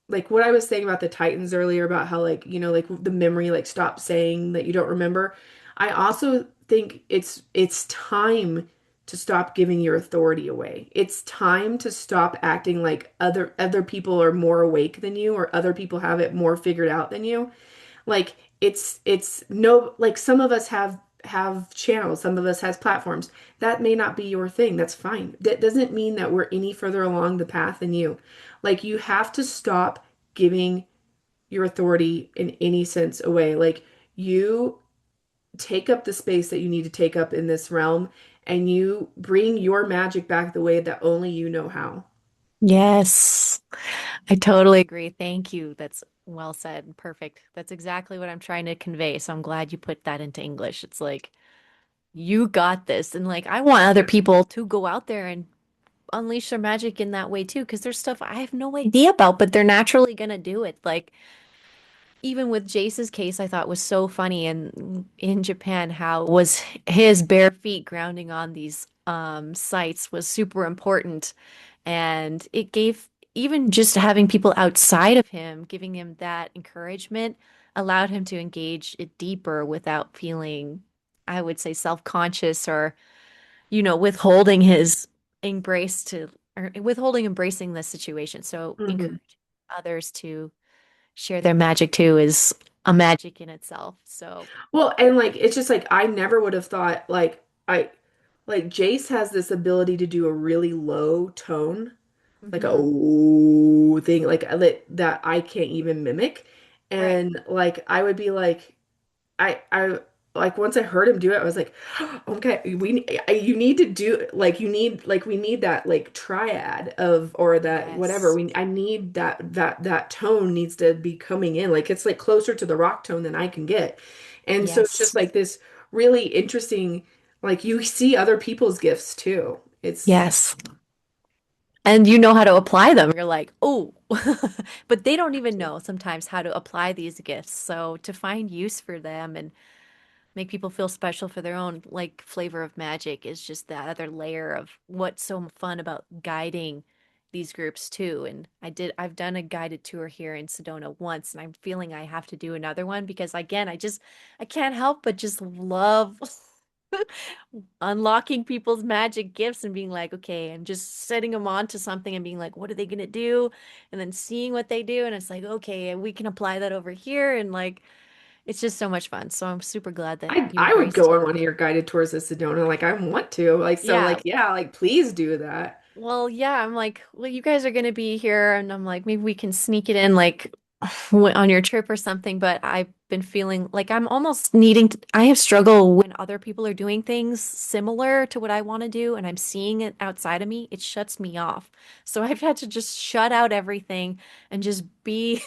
like what I was saying about the Titans earlier about how like like the memory like stops saying that you don't remember. I also think it's time to stop giving your authority away. It's time to stop acting like other people are more awake than you or other people have it more figured out than you. Like it's no like some of us have channels, some of us has platforms. That may not be your thing. That's fine. That doesn't mean that we're any further along the path than you. Like you have to stop giving your authority in any sense away. Like you take up the space that you need to take up in this realm and you bring your magic back the way that only you know how. Yes, I totally agree. Thank you. That's well said. Perfect. That's exactly what I'm trying to convey. So I'm glad you put that into English. It's like, you got this. And like, I want other people to go out there and unleash their magic in that way too, because there's stuff I have no idea about, but they're naturally gonna do it. Like, even with Jace's case, I thought was so funny in Japan how it was his bare feet grounding on these sites was super important. And it gave even just having people outside of him, giving him that encouragement, allowed him to engage it deeper without feeling, I would say, self-conscious or, withholding his embrace to or withholding embracing the situation. So Hmm. encouraging others to share their magic too is a magic in itself. So, Well, and like it's just like I never would have thought like Jace has this ability to do a really low tone, like a mhm, oh thing, like that I can't even mimic. right. And like I would be like I like once I heard him do it, I was like, okay, you need to do like you need like we need that like triad of or that whatever Yes. we I need that tone needs to be coming in like it's like closer to the rock tone than I can get, and so it's just Yes. like this really interesting like you see other people's gifts too. It's Yes. And you know how to apply them. You're like, oh, but they don't even know sometimes how to apply these gifts. So to find use for them and make people feel special for their own like flavor of magic is just that other layer of what's so fun about guiding these groups too. And I've done a guided tour here in Sedona once, and I'm feeling I have to do another one because again, I can't help but just love unlocking people's magic gifts and being like, okay, I'm just setting them on to something and being like, what are they gonna do? And then seeing what they do, and it's like, okay, we can apply that over here, and like, it's just so much fun. So I'm super glad that you I would embraced go on it. one of your guided tours of Sedona. Like I want to. Like so Yeah, like yeah, like please do that. well, yeah, I'm like, well, you guys are gonna be here, and I'm like, maybe we can sneak it in, like, on your trip or something. But I've been feeling like I'm almost needing to, I have struggle when other people are doing things similar to what I want to do, and I'm seeing it outside of me. It shuts me off. So I've had to just shut out everything and just be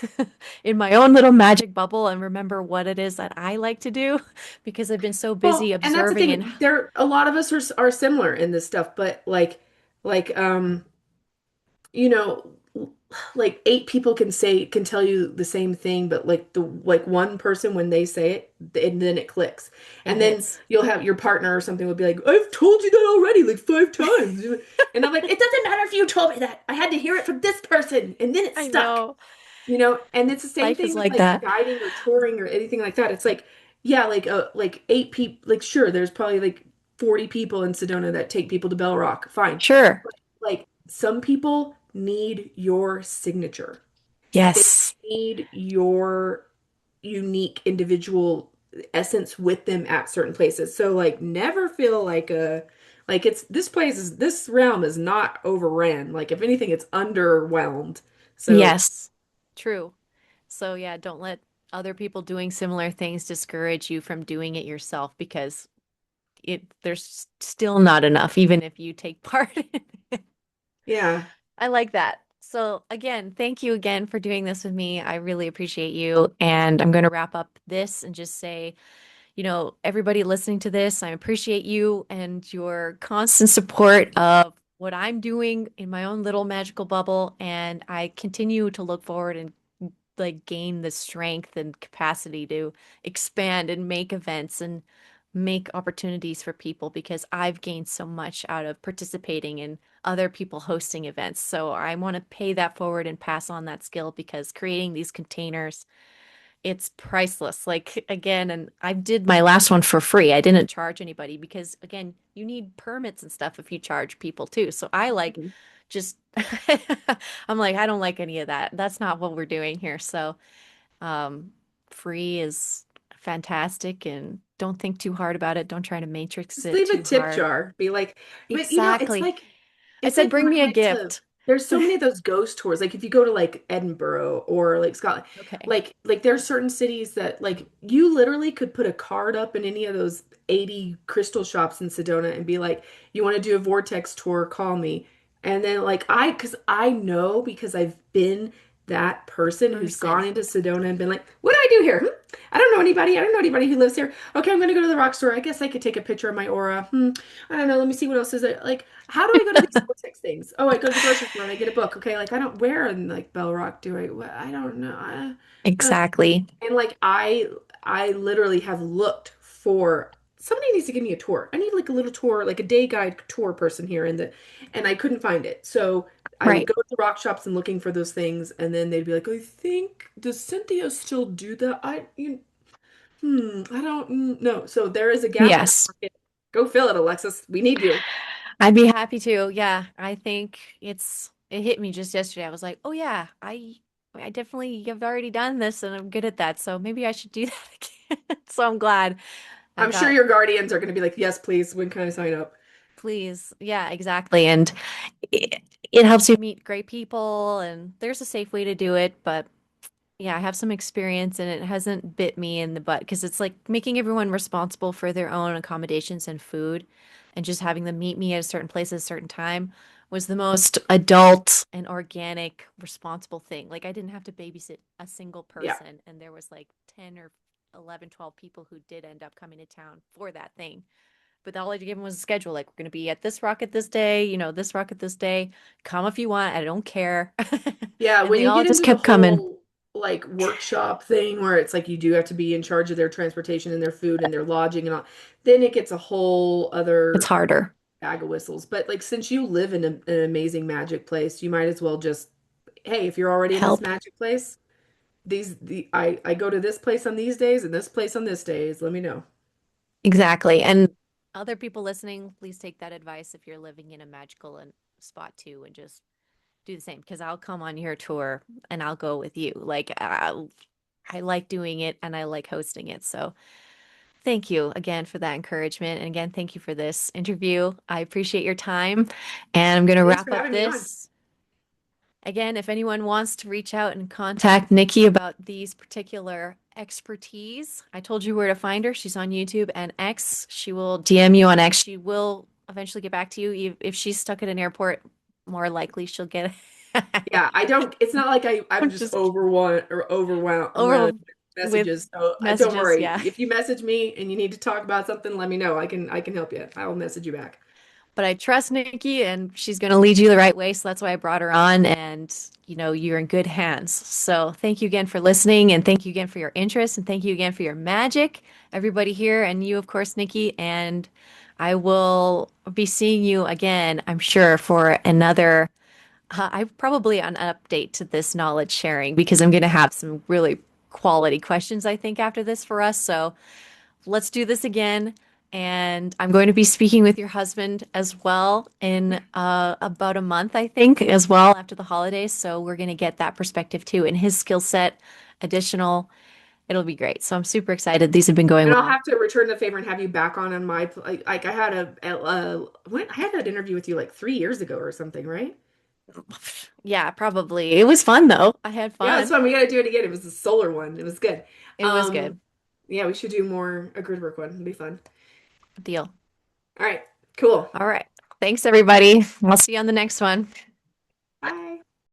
in my own little magic bubble and remember what it is that I like to do because I've been so busy Well, and that's the observing and thing. There a lot of us are similar in this stuff, but like you know, like eight people can tell you the same thing, but like the like one person when they say it, and then it clicks. it And then hits. you'll have your partner or something will be like, "I've told you that already like 5 times." And I'm like, "It doesn't matter if you told me that. I had to hear it from this person, and then it I stuck." know. And it's the same Life thing is with like like that. guiding or touring or anything like that. It's like, yeah, like eight people, like sure, there's probably like 40 people in Sedona that take people to Bell Rock. Fine. Sure. But like some people need your signature. They Yes. need your unique individual essence with them at certain places. So like never feel like a like it's this realm is not overran. Like if anything, it's underwhelmed. So Yes. True. So yeah, don't let other people doing similar things discourage you from doing it yourself because there's still not enough, even if you take part in it. yeah. I like that. So again, thank you again for doing this with me. I really appreciate you. And I'm going to wrap up this and just say, everybody listening to this, I appreciate you and your constant support of what I'm doing in my own little magical bubble. And I continue to look forward and like gain the strength and capacity to expand and make events and make opportunities for people because I've gained so much out of participating in other people hosting events. So I want to pay that forward and pass on that skill because creating these containers, it's priceless. Like again, and I did my last one for free. I didn't charge anybody because again, you need permits and stuff if you charge people too. So I like Mhm. just I'm like, I don't like any of that. That's not what we're doing here. So um, free is fantastic and don't think too hard about it. Don't try to matrix Just it leave a too tip hard. jar. Be like, but Exactly. I it's said, like when bring me I a went to gift. there's so many of those ghost tours. Like if you go to like Edinburgh or like Scotland, Okay. like there's certain cities that like you literally could put a card up in any of those 80 crystal shops in Sedona and be like, you want to do a vortex tour, call me. And then like because I know because I've been that person who's Person. gone into Sedona and been like, what do I do here? I don't know anybody. I don't know anybody who lives here. Okay, I'm gonna go to the rock store. I guess I could take a picture of my aura. I don't know. Let me see what else is there. Like, how do I go to these vortex things? Oh, I go to the grocery store and I get a book. Okay, like I don't where in like Bell Rock do I? I don't know. Exactly. And like I literally have looked for somebody needs to give me a tour. I need like a little tour, like a day guide tour person here and I couldn't find it. So I would Right. go to the rock shops and looking for those things, and then they'd be like, "I think does Cynthia still do that?" I don't know. So there is a gap in our Yes. market. Go fill it, Alexis. We need you. I'd be happy to. Yeah. I think it hit me just yesterday. I was like, oh yeah, I definitely have already done this and I'm good at that. So maybe I should do that again. So I'm glad I've I'm sure got your guardians are going to be like, "Yes, please. When can I sign up?" please. Yeah, exactly. And it, it helps you meet great people and there's a safe way to do it, but yeah, I have some experience and it hasn't bit me in the butt because it's like making everyone responsible for their own accommodations and food and just having them meet me at a certain place at a certain time was the most adult and organic, responsible thing. Like I didn't have to babysit a single Yeah. person and there was like 10 or 11, 12 people who did end up coming to town for that thing. But all I had to give them was a schedule. Like, we're going to be at this rock at this day, this rock at this day. Come if you want. I don't care. Yeah, And when they you all get just into the kept coming. whole like workshop thing where it's like you do have to be in charge of their transportation and their food and their lodging and all, then it gets a whole It's other harder. bag of whistles. But like since you live in an amazing magic place, you might as well just, hey, if you're already in this Help. magic place, I go to this place on these days and this place on this days. Let me know. Exactly. And other people listening, please take that advice if you're living in a magical and spot too, and just do the same because I'll come on your tour and I'll go with you. Like I like doing it and I like hosting it. So thank you again for that encouragement. And again, thank you for this interview. I appreciate your time. And I'm going to Thanks wrap for up having me on. this. Again, if anyone wants to reach out and contact Nikki about these particular expertise, I told you where to find her. She's on YouTube and X. She will DM you on X. She will eventually get back to you. If she's stuck at an airport, more likely she'll get Yeah, I don't, it's not like I'm I'm just just overwhelmed over with with messages. So don't messages. worry. Yeah. If you message me and you need to talk about something, let me know. I can help you. I will message you back. But I trust Nikki and she's going to lead you the right way. So that's why I brought her on. And, you know, you're in good hands. So thank you again for listening. And thank you again for your interest. And thank you again for your magic, everybody here. And you, of course, Nikki. And I will be seeing you again, I'm sure, for another, I probably an update to this knowledge sharing because I'm going to have some really quality questions, I think, after this for us. So let's do this again. And I'm going to be speaking with your husband as well in about a month, I think, as well after the holidays. So we're going to get that perspective too and his skill set, additional. It'll be great. So I'm super excited. These have been going And I'll well. have to return the favor and have you back on my like I had I had that interview with you like 3 years ago or something, right? Yeah, probably. It was fun though. I had Yeah, that's fun. fun. We got to do it again. It was a solar one. It was good. It was Um, good. yeah, we should do more a grid work one. It'd be fun. Deal. All right, cool. All right. Thanks, everybody. I'll see you on the next one.